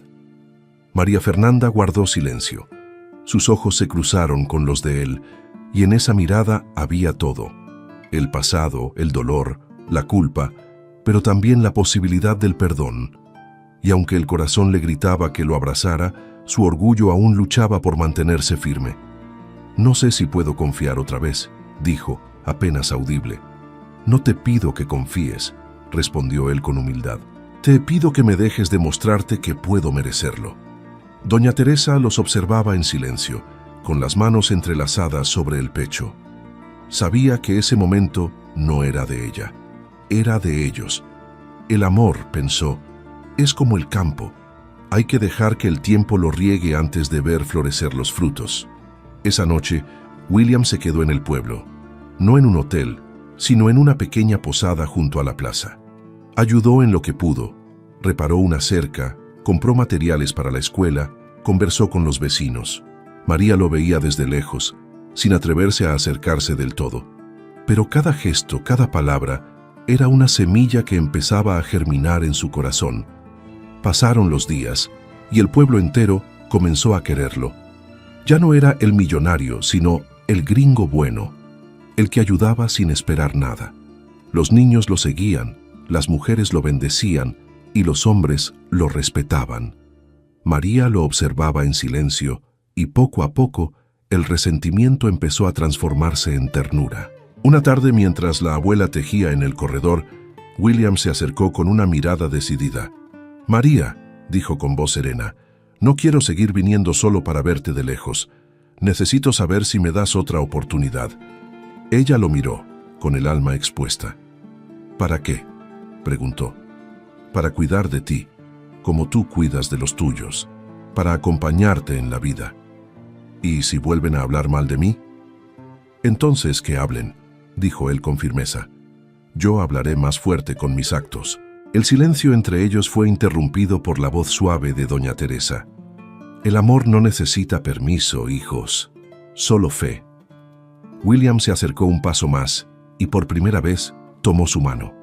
María Fernanda guardó silencio. Sus ojos se cruzaron con los de él, y en esa mirada había todo. El pasado, el dolor, la culpa, pero también la posibilidad del perdón. Y aunque el corazón le gritaba que lo abrazara, su orgullo aún luchaba por mantenerse firme. «No sé si puedo confiar otra vez», dijo, apenas audible. «No te pido que confíes», respondió él con humildad. «Te pido que me dejes demostrarte que puedo merecerlo». Doña Teresa los observaba en silencio, con las manos entrelazadas sobre el pecho. Sabía que ese momento no era de ella, era de ellos. El amor, pensó, es como el campo. Hay que dejar que el tiempo lo riegue antes de ver florecer los frutos. Esa noche, William se quedó en el pueblo, no en un hotel, sino en una pequeña posada junto a la plaza. Ayudó en lo que pudo, reparó una cerca, compró materiales para la escuela, conversó con los vecinos. María lo veía desde lejos, sin atreverse a acercarse del todo. Pero cada gesto, cada palabra, era una semilla que empezaba a germinar en su corazón. Pasaron los días, y el pueblo entero comenzó a quererlo. Ya no era el millonario, sino el gringo bueno, el que ayudaba sin esperar nada. Los niños lo seguían, las mujeres lo bendecían, y los hombres lo respetaban. María lo observaba en silencio, y poco a poco, el resentimiento empezó a transformarse en ternura. Una tarde, mientras la abuela tejía en el corredor, William se acercó con una mirada decidida. «María», dijo con voz serena, «no quiero seguir viniendo solo para verte de lejos. Necesito saber si me das otra oportunidad». Ella lo miró, con el alma expuesta. «¿Para qué?», preguntó. «Para cuidar de ti, como tú cuidas de los tuyos, para acompañarte en la vida. ¿Y si vuelven a hablar mal de mí?». «Entonces que hablen», dijo él con firmeza. «Yo hablaré más fuerte con mis actos». El silencio entre ellos fue interrumpido por la voz suave de doña Teresa. «El amor no necesita permiso, hijos, solo fe». William se acercó un paso más y por primera vez tomó su mano.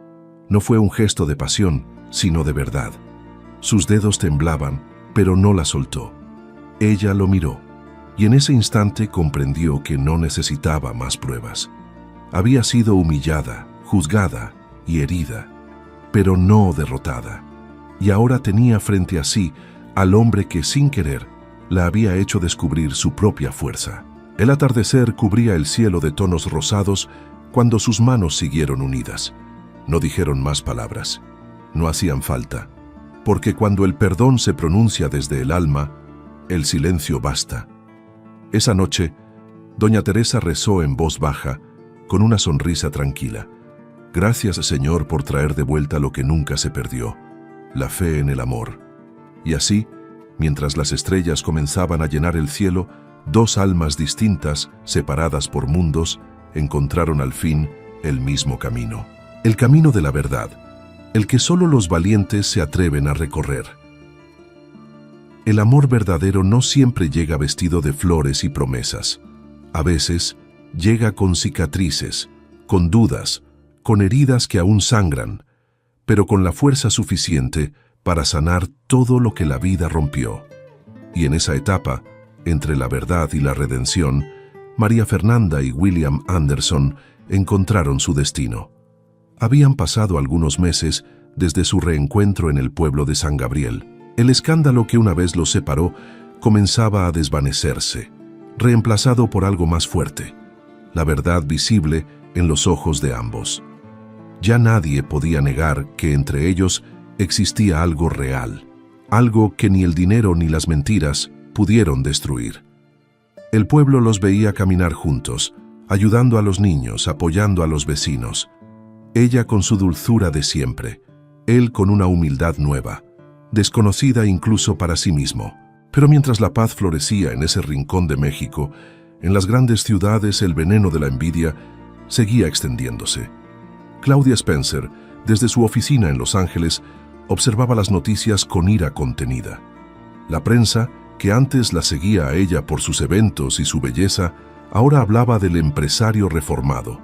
No fue un gesto de pasión, sino de verdad. Sus dedos temblaban, pero no la soltó. Ella lo miró, y en ese instante comprendió que no necesitaba más pruebas. Había sido humillada, juzgada y herida, pero no derrotada. Y ahora tenía frente a sí al hombre que, sin querer, la había hecho descubrir su propia fuerza. El atardecer cubría el cielo de tonos rosados cuando sus manos siguieron unidas. No dijeron más palabras. No hacían falta, porque cuando el perdón se pronuncia desde el alma, el silencio basta. Esa noche, doña Teresa rezó en voz baja, con una sonrisa tranquila. «Gracias, Señor, por traer de vuelta lo que nunca se perdió, la fe en el amor». Y así, mientras las estrellas comenzaban a llenar el cielo, dos almas distintas, separadas por mundos, encontraron al fin el mismo camino. El camino de la verdad, el que solo los valientes se atreven a recorrer. El amor verdadero no siempre llega vestido de flores y promesas. A veces, llega con cicatrices, con dudas, con heridas que aún sangran, pero con la fuerza suficiente para sanar todo lo que la vida rompió. Y en esa etapa, entre la verdad y la redención, María Fernanda y William Anderson encontraron su destino. Habían pasado algunos meses desde su reencuentro en el pueblo de San Gabriel. El escándalo que una vez los separó comenzaba a desvanecerse, reemplazado por algo más fuerte, la verdad visible en los ojos de ambos. Ya nadie podía negar que entre ellos existía algo real, algo que ni el dinero ni las mentiras pudieron destruir. El pueblo los veía caminar juntos, ayudando a los niños, apoyando a los vecinos. Ella con su dulzura de siempre, él con una humildad nueva, desconocida incluso para sí mismo. Pero mientras la paz florecía en ese rincón de México, en las grandes ciudades el veneno de la envidia seguía extendiéndose. Claudia Spencer, desde su oficina en Los Ángeles, observaba las noticias con ira contenida. La prensa, que antes la seguía a ella por sus eventos y su belleza, ahora hablaba del empresario reformado,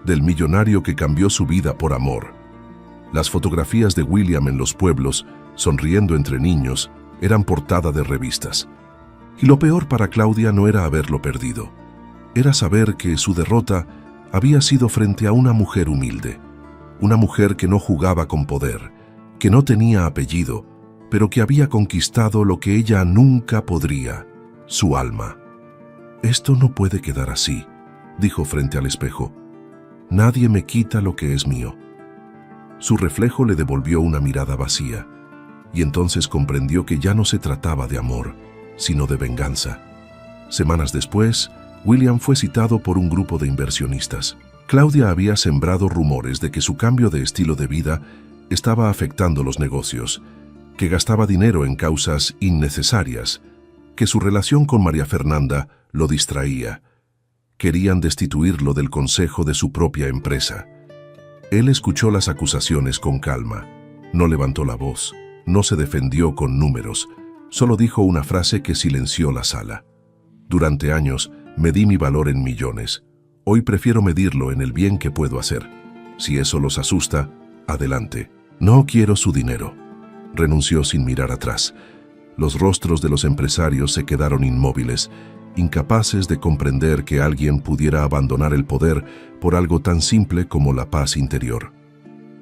del millonario que cambió su vida por amor. Las fotografías de William en los pueblos, sonriendo entre niños, eran portada de revistas. Y lo peor para Claudia no era haberlo perdido, era saber que su derrota había sido frente a una mujer humilde, una mujer que no jugaba con poder, que no tenía apellido, pero que había conquistado lo que ella nunca podría, su alma. «Esto no puede quedar así», dijo frente al espejo. «Nadie me quita lo que es mío». Su reflejo le devolvió una mirada vacía, y entonces comprendió que ya no se trataba de amor, sino de venganza. Semanas después, William fue citado por un grupo de inversionistas. Claudia había sembrado rumores de que su cambio de estilo de vida estaba afectando los negocios, que gastaba dinero en causas innecesarias, que su relación con María Fernanda lo distraía. Querían destituirlo del consejo de su propia empresa. Él escuchó las acusaciones con calma. No levantó la voz, no se defendió con números, solo dijo una frase que silenció la sala. Durante años, medí mi valor en millones. Hoy prefiero medirlo en el bien que puedo hacer. Si eso los asusta, adelante. No quiero su dinero. Renunció sin mirar atrás. Los rostros de los empresarios se quedaron inmóviles, incapaces de comprender que alguien pudiera abandonar el poder por algo tan simple como la paz interior.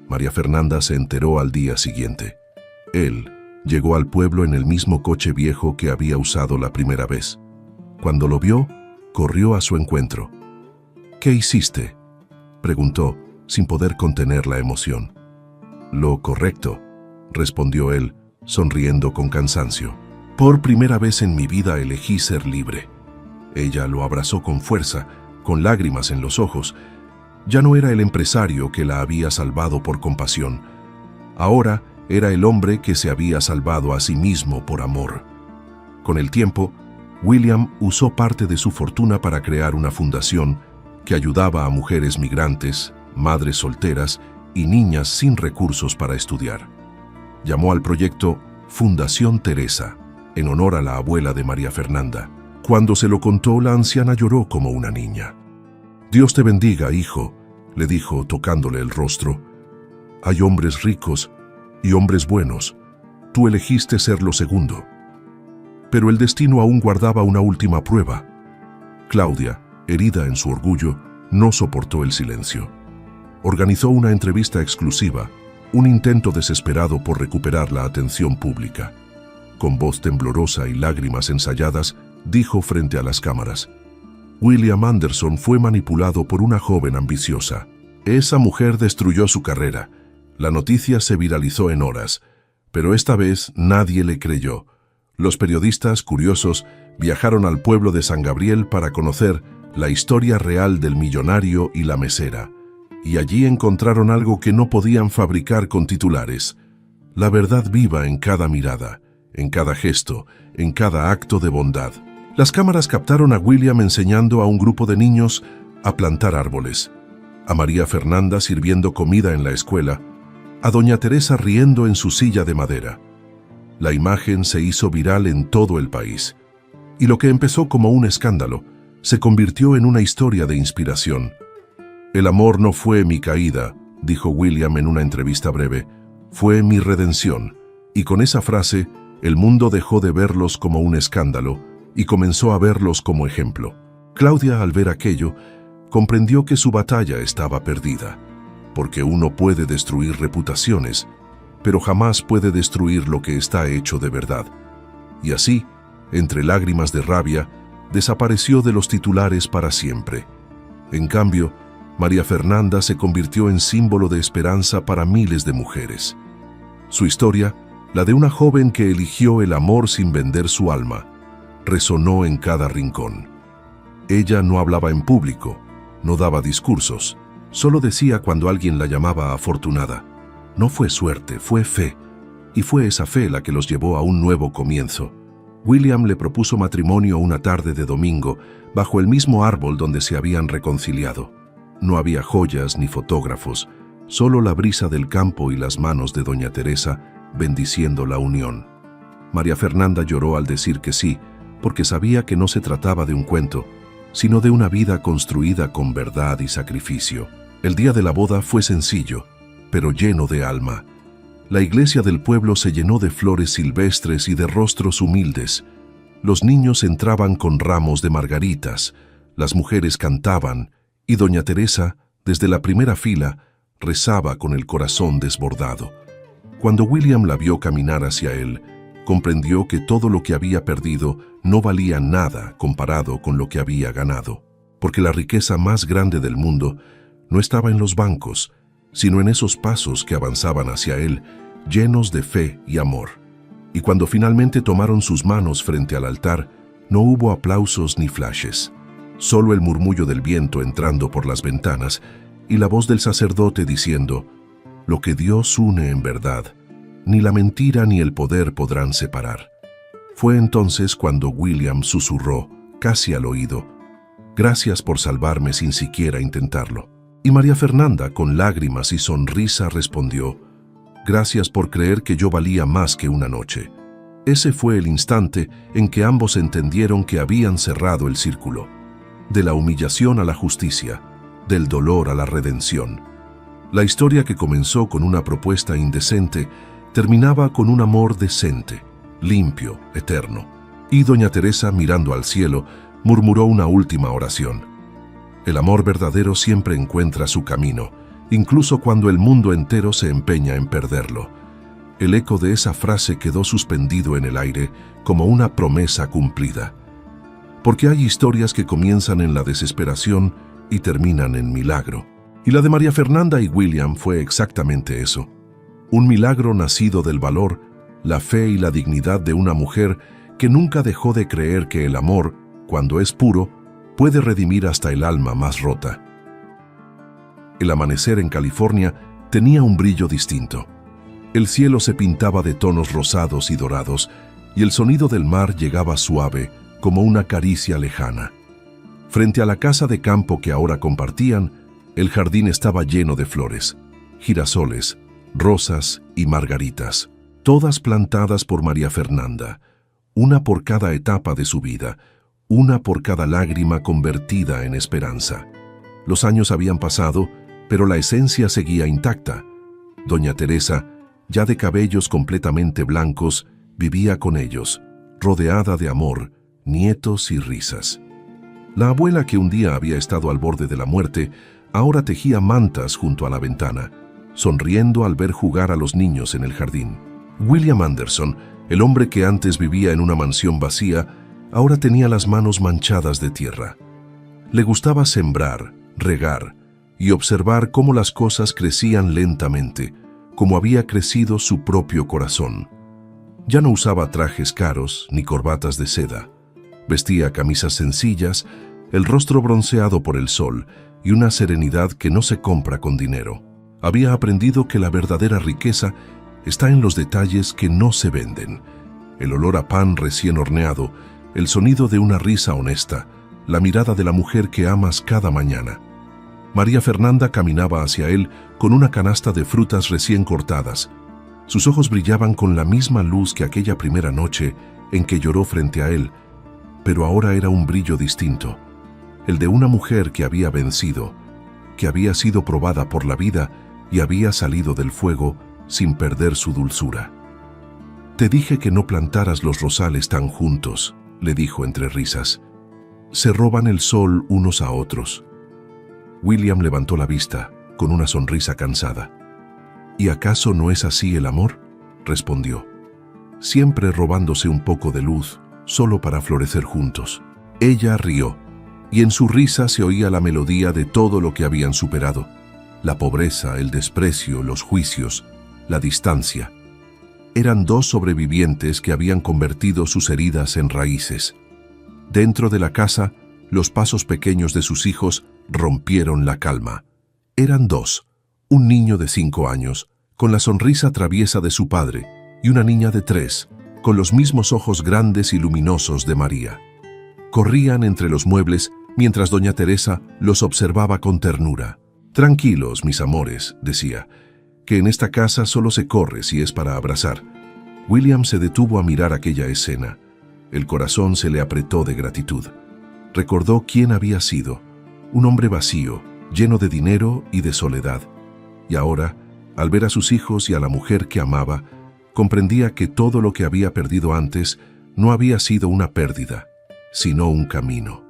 María Fernanda se enteró al día siguiente. Él llegó al pueblo en el mismo coche viejo que había usado la primera vez. Cuando lo vio, corrió a su encuentro. «¿Qué hiciste?», preguntó, sin poder contener la emoción. «Lo correcto», respondió él, sonriendo con cansancio. «Por primera vez en mi vida elegí ser libre». Ella lo abrazó con fuerza, con lágrimas en los ojos. Ya no era el empresario que la había salvado por compasión. Ahora era el hombre que se había salvado a sí mismo por amor. Con el tiempo, William usó parte de su fortuna para crear una fundación que ayudaba a mujeres migrantes, madres solteras y niñas sin recursos para estudiar. Llamó al proyecto Fundación Teresa, en honor a la abuela de María Fernanda. Cuando se lo contó, la anciana lloró como una niña. «Dios te bendiga, hijo», le dijo tocándole el rostro. «Hay hombres ricos y hombres buenos. Tú elegiste ser lo segundo». Pero el destino aún guardaba una última prueba. Claudia, herida en su orgullo, no soportó el silencio. Organizó una entrevista exclusiva, un intento desesperado por recuperar la atención pública. Con voz temblorosa y lágrimas ensayadas, dijo frente a las cámaras: «William Anderson fue manipulado por una joven ambiciosa. Esa mujer destruyó su carrera. La noticia se viralizó en horas, pero esta vez nadie le creyó. Los periodistas, curiosos, viajaron al pueblo de San Gabriel para conocer la historia real del millonario y la mesera, y allí encontraron algo que no podían fabricar con titulares: la verdad viva en cada mirada, en cada gesto, en cada acto de bondad». Las cámaras captaron a William enseñando a un grupo de niños a plantar árboles, a María Fernanda sirviendo comida en la escuela, a doña Teresa riendo en su silla de madera. La imagen se hizo viral en todo el país, y lo que empezó como un escándalo se convirtió en una historia de inspiración. «El amor no fue mi caída», dijo William en una entrevista breve, «fue mi redención», y con esa frase el mundo dejó de verlos como un escándalo y comenzó a verlos como ejemplo. Claudia, al ver aquello, comprendió que su batalla estaba perdida, porque uno puede destruir reputaciones, pero jamás puede destruir lo que está hecho de verdad. Y así, entre lágrimas de rabia, desapareció de los titulares para siempre. En cambio, María Fernanda se convirtió en símbolo de esperanza para miles de mujeres. Su historia, la de una joven que eligió el amor sin vender su alma, resonó en cada rincón. Ella no hablaba en público, no daba discursos, solo decía cuando alguien la llamaba afortunada: no fue suerte, fue fe, y fue esa fe la que los llevó a un nuevo comienzo. William le propuso matrimonio una tarde de domingo, bajo el mismo árbol donde se habían reconciliado. No había joyas ni fotógrafos, solo la brisa del campo y las manos de doña Teresa bendiciendo la unión. María Fernanda lloró al decir que sí, porque sabía que no se trataba de un cuento, sino de una vida construida con verdad y sacrificio. El día de la boda fue sencillo, pero lleno de alma. La iglesia del pueblo se llenó de flores silvestres y de rostros humildes. Los niños entraban con ramos de margaritas, las mujeres cantaban, y doña Teresa, desde la primera fila, rezaba con el corazón desbordado. Cuando William la vio caminar hacia él, comprendió que todo lo que había perdido no valía nada comparado con lo que había ganado, porque la riqueza más grande del mundo no estaba en los bancos, sino en esos pasos que avanzaban hacia él, llenos de fe y amor. Y cuando finalmente tomaron sus manos frente al altar, No hubo aplausos ni flashes, solo el murmullo del viento entrando por las ventanas y la voz del sacerdote diciendo: «Lo que Dios une en verdad, ni la mentira ni el poder podrán separar». Fue entonces cuando William susurró, casi al oído: «Gracias por salvarme sin siquiera intentarlo». Y María Fernanda, con lágrimas y sonrisa, respondió: «Gracias por creer que yo valía más que una noche». Ese fue el instante en que ambos entendieron que habían cerrado el círculo, de la humillación a la justicia, del dolor a la redención. La historia, que comenzó con una propuesta indecente, terminaba con un amor decente, limpio, eterno. Y doña Teresa, mirando al cielo, murmuró una última oración: «El amor verdadero siempre encuentra su camino, incluso cuando el mundo entero se empeña en perderlo». El eco de esa frase quedó suspendido en el aire como una promesa cumplida. Porque hay historias que comienzan en la desesperación y terminan en milagro. Y la de María Fernanda y William fue exactamente eso. Un milagro nacido del valor, la fe y la dignidad de una mujer que nunca dejó de creer que el amor, cuando es puro, puede redimir hasta el alma más rota. El amanecer en California tenía un brillo distinto. El cielo se pintaba de tonos rosados y dorados, y el sonido del mar llegaba suave, como una caricia lejana. Frente a la casa de campo que ahora compartían, el jardín estaba lleno de flores, girasoles, rosas y margaritas, todas plantadas por María Fernanda, una por cada etapa de su vida, una por cada lágrima convertida en esperanza. Los años habían pasado, pero la esencia seguía intacta. Doña Teresa, ya de cabellos completamente blancos, vivía con ellos, rodeada de amor, nietos y risas. La abuela, que un día había estado al borde de la muerte, ahora tejía mantas junto a la ventana, sonriendo al ver jugar a los niños en el jardín. William Anderson, el hombre que antes vivía en una mansión vacía, ahora tenía las manos manchadas de tierra. Le gustaba sembrar, regar y observar cómo las cosas crecían lentamente, como había crecido su propio corazón. Ya no usaba trajes caros ni corbatas de seda. Vestía camisas sencillas, el rostro bronceado por el sol y una serenidad que no se compra con dinero. Había aprendido que la verdadera riqueza está en los detalles que no se venden: el olor a pan recién horneado, el sonido de una risa honesta, la mirada de la mujer que amas cada mañana. María Fernanda caminaba hacia él con una canasta de frutas recién cortadas. Sus ojos brillaban con la misma luz que aquella primera noche en que lloró frente a él, pero ahora era un brillo distinto, el de una mujer que había vencido, que había sido probada por la vida y había salido del fuego sin perder su dulzura. «Te dije que no plantaras los rosales tan juntos», le dijo entre risas. «Se roban el sol unos a otros». William levantó la vista, con una sonrisa cansada. «¿Y acaso no es así el amor?», respondió. «Siempre robándose un poco de luz, solo para florecer juntos». Ella rió, y en su risa se oía la melodía de todo lo que habían superado: la pobreza, el desprecio, los juicios, la distancia. Eran dos sobrevivientes que habían convertido sus heridas en raíces. Dentro de la casa, los pasos pequeños de sus hijos rompieron la calma. Eran dos: un niño de 5 años, con la sonrisa traviesa de su padre, y una niña de 3, con los mismos ojos grandes y luminosos de María. Corrían entre los muebles mientras doña Teresa los observaba con ternura. «Tranquilos, mis amores», decía, «que en esta casa solo se corre si es para abrazar». William se detuvo a mirar aquella escena. El corazón se le apretó de gratitud. Recordó quién había sido: un hombre vacío, lleno de dinero y de soledad. Y ahora, al ver a sus hijos y a la mujer que amaba, comprendía que todo lo que había perdido antes no había sido una pérdida, sino un camino.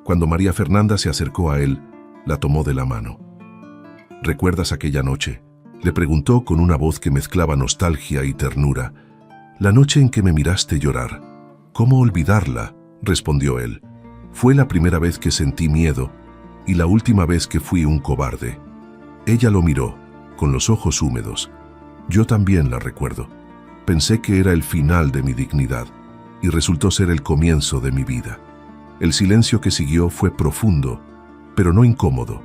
Cuando María Fernanda se acercó a él, la tomó de la mano. «¿Recuerdas aquella noche?», le preguntó con una voz que mezclaba nostalgia y ternura. «La noche en que me miraste llorar». «¿Cómo olvidarla?», respondió él. «Fue la primera vez que sentí miedo y la última vez que fui un cobarde». Ella lo miró, con los ojos húmedos. «Yo también la recuerdo. Pensé que era el final de mi dignidad. y resultó ser el comienzo de mi vida. El silencio que siguió fue profundo, pero no incómodo.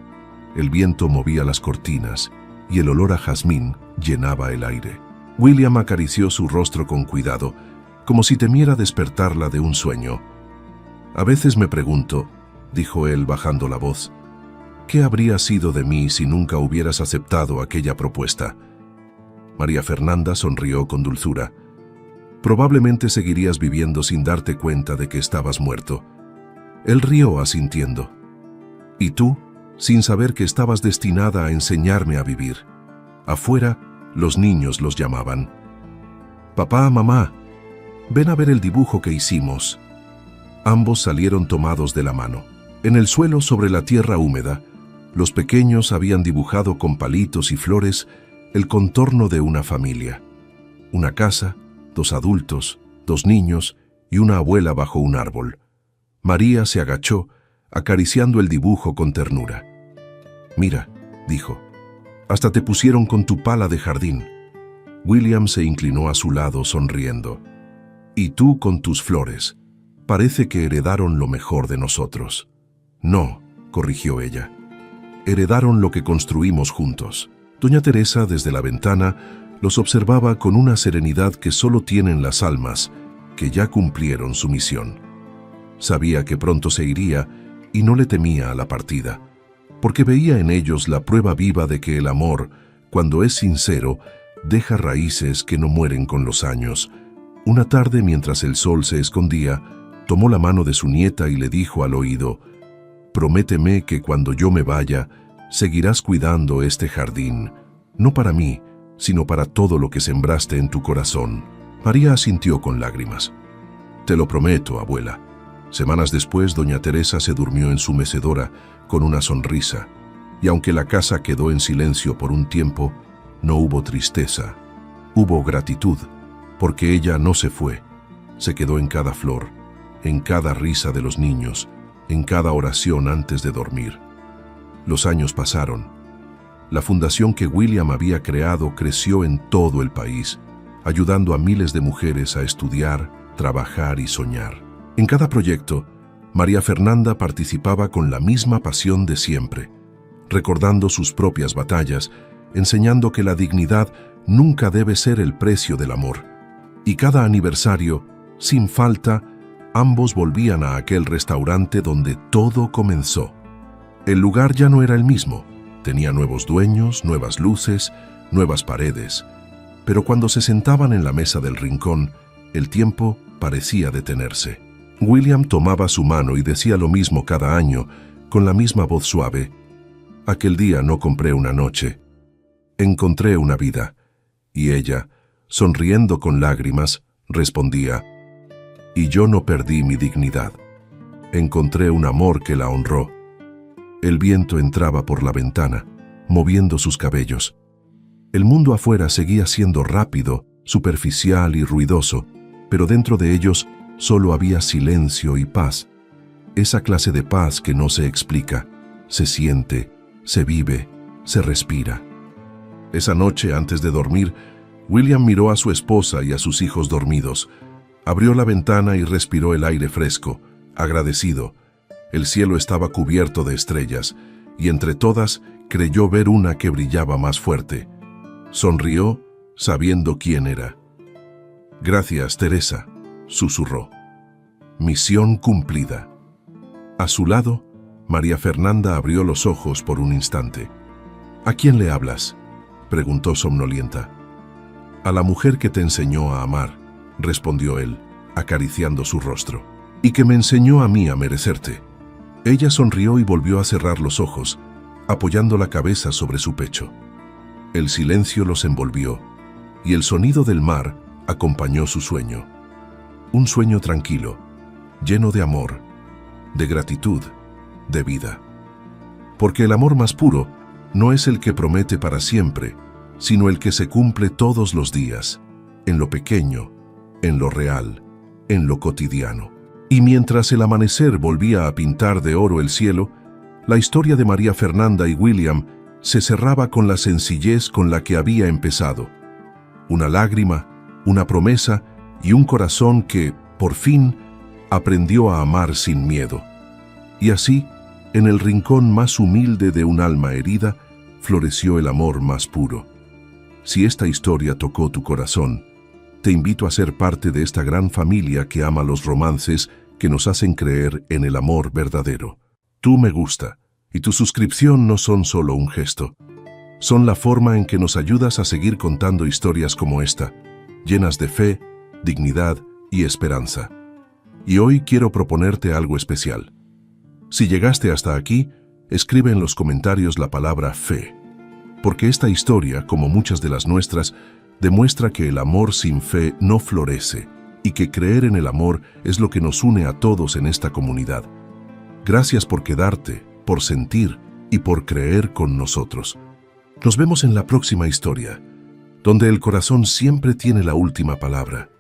El viento movía las cortinas y el olor a jazmín llenaba el aire. William acarició su rostro con cuidado, como si temiera despertarla de un sueño. «A veces me pregunto», dijo él bajando la voz, «¿qué habría sido de mí si nunca hubieras aceptado aquella propuesta?» María Fernanda sonrió con dulzura. «Probablemente seguirías viviendo sin darte cuenta de que estabas muerto». Él rió asintiendo. «¿Y tú?» sin saber que estabas destinada a enseñarme a vivir. Afuera, los niños los llamaban. «Papá, mamá, ven a ver el dibujo que hicimos». Ambos salieron tomados de la mano. En el suelo, sobre la tierra húmeda, los pequeños habían dibujado con palitos y flores el contorno de una familia. Una casa, 2 adultos, 2 niños y una abuela bajo un árbol. María se agachó, acariciando el dibujo con ternura. «Mira», dijo, «hasta te pusieron con tu pala de jardín». William se inclinó a su lado sonriendo. «Y tú con tus flores. Parece que heredaron lo mejor de nosotros». «No», corrigió ella. «Heredaron lo que construimos juntos». Doña Teresa, desde la ventana, los observaba con una serenidad que solo tienen las almas que ya cumplieron su misión. Sabía que pronto se iría y no le temía a la partida, porque veía en ellos la prueba viva de que el amor, cuando es sincero, deja raíces que no mueren con los años. Una tarde, mientras el sol se escondía, tomó la mano de su nieta y le dijo al oído: «Prométeme que cuando yo me vaya, seguirás cuidando este jardín, no para mí, sino para todo lo que sembraste en tu corazón». María asintió con lágrimas. «Te lo prometo, abuela». Semanas después, doña Teresa se durmió en su mecedora con una sonrisa, y aunque la casa quedó en silencio por un tiempo, no hubo tristeza, hubo gratitud, porque ella no se fue, se quedó en cada flor, en cada risa de los niños, en cada oración antes de dormir. Los años pasaron. La fundación que William había creado creció en todo el país, ayudando a miles de mujeres a estudiar, trabajar y soñar. En cada proyecto, María Fernanda participaba con la misma pasión de siempre, recordando sus propias batallas, enseñando que la dignidad nunca debe ser el precio del amor. Y cada aniversario, sin falta, ambos volvían a aquel restaurante donde todo comenzó. El lugar ya no era el mismo, tenía nuevos dueños, nuevas luces, nuevas paredes, pero cuando se sentaban en la mesa del rincón, el tiempo parecía detenerse. William tomaba su mano y decía lo mismo cada año, con la misma voz suave: «Aquel día no compré una noche, encontré una vida». Y ella, sonriendo con lágrimas, respondía: «Y yo no perdí mi dignidad, encontré un amor que la honró». El viento entraba por la ventana, moviendo sus cabellos. El mundo afuera seguía siendo rápido, superficial y ruidoso, pero dentro de ellos solo había silencio y paz. Esa clase de paz que no se explica, se siente, se vive, se respira. Esa noche, antes de dormir, William miró a su esposa y a sus hijos dormidos. Abrió la ventana y respiró el aire fresco, agradecido. El cielo estaba cubierto de estrellas, y entre todas creyó ver una que brillaba más fuerte. Sonrió, sabiendo quién era. «Gracias, Teresa», susurró. «Misión cumplida». A su lado, María Fernanda abrió los ojos por un instante. «¿A quién le hablas?», preguntó somnolienta. «A la mujer que te enseñó a amar», respondió él, acariciando su rostro, «y que me enseñó a mí a merecerte». Ella sonrió y volvió a cerrar los ojos, apoyando la cabeza sobre su pecho. El silencio los envolvió, y el sonido del mar acompañó su sueño. Un sueño tranquilo, lleno de amor, de gratitud, de vida. Porque el amor más puro no es el que promete para siempre, sino el que se cumple todos los días, en lo pequeño, en lo real, en lo cotidiano. Y mientras el amanecer volvía a pintar de oro el cielo, la historia de María Fernanda y William se cerraba con la sencillez con la que había empezado. Una lágrima, una promesa y un corazón que, Por fin, aprendió a amar sin miedo. Y así, en el rincón más humilde de un alma herida, floreció el amor más puro. Si esta historia tocó tu corazón, te invito a ser parte de esta gran familia que ama los romances que nos hacen creer en el amor verdadero. Tu me gusta y tu suscripción no son solo un gesto. Son la forma en que nos ayudas a seguir contando historias como esta, llenas de fe, dignidad y esperanza. Y hoy quiero proponerte algo especial. Si llegaste hasta aquí, escribe en los comentarios la palabra fe, porque esta historia, como muchas de las nuestras, demuestra que el amor sin fe no florece y que creer en el amor es lo que nos une a todos en esta comunidad. Gracias por quedarte, por sentir y por creer con nosotros. Nos vemos en la próxima historia, donde el corazón siempre tiene la última palabra.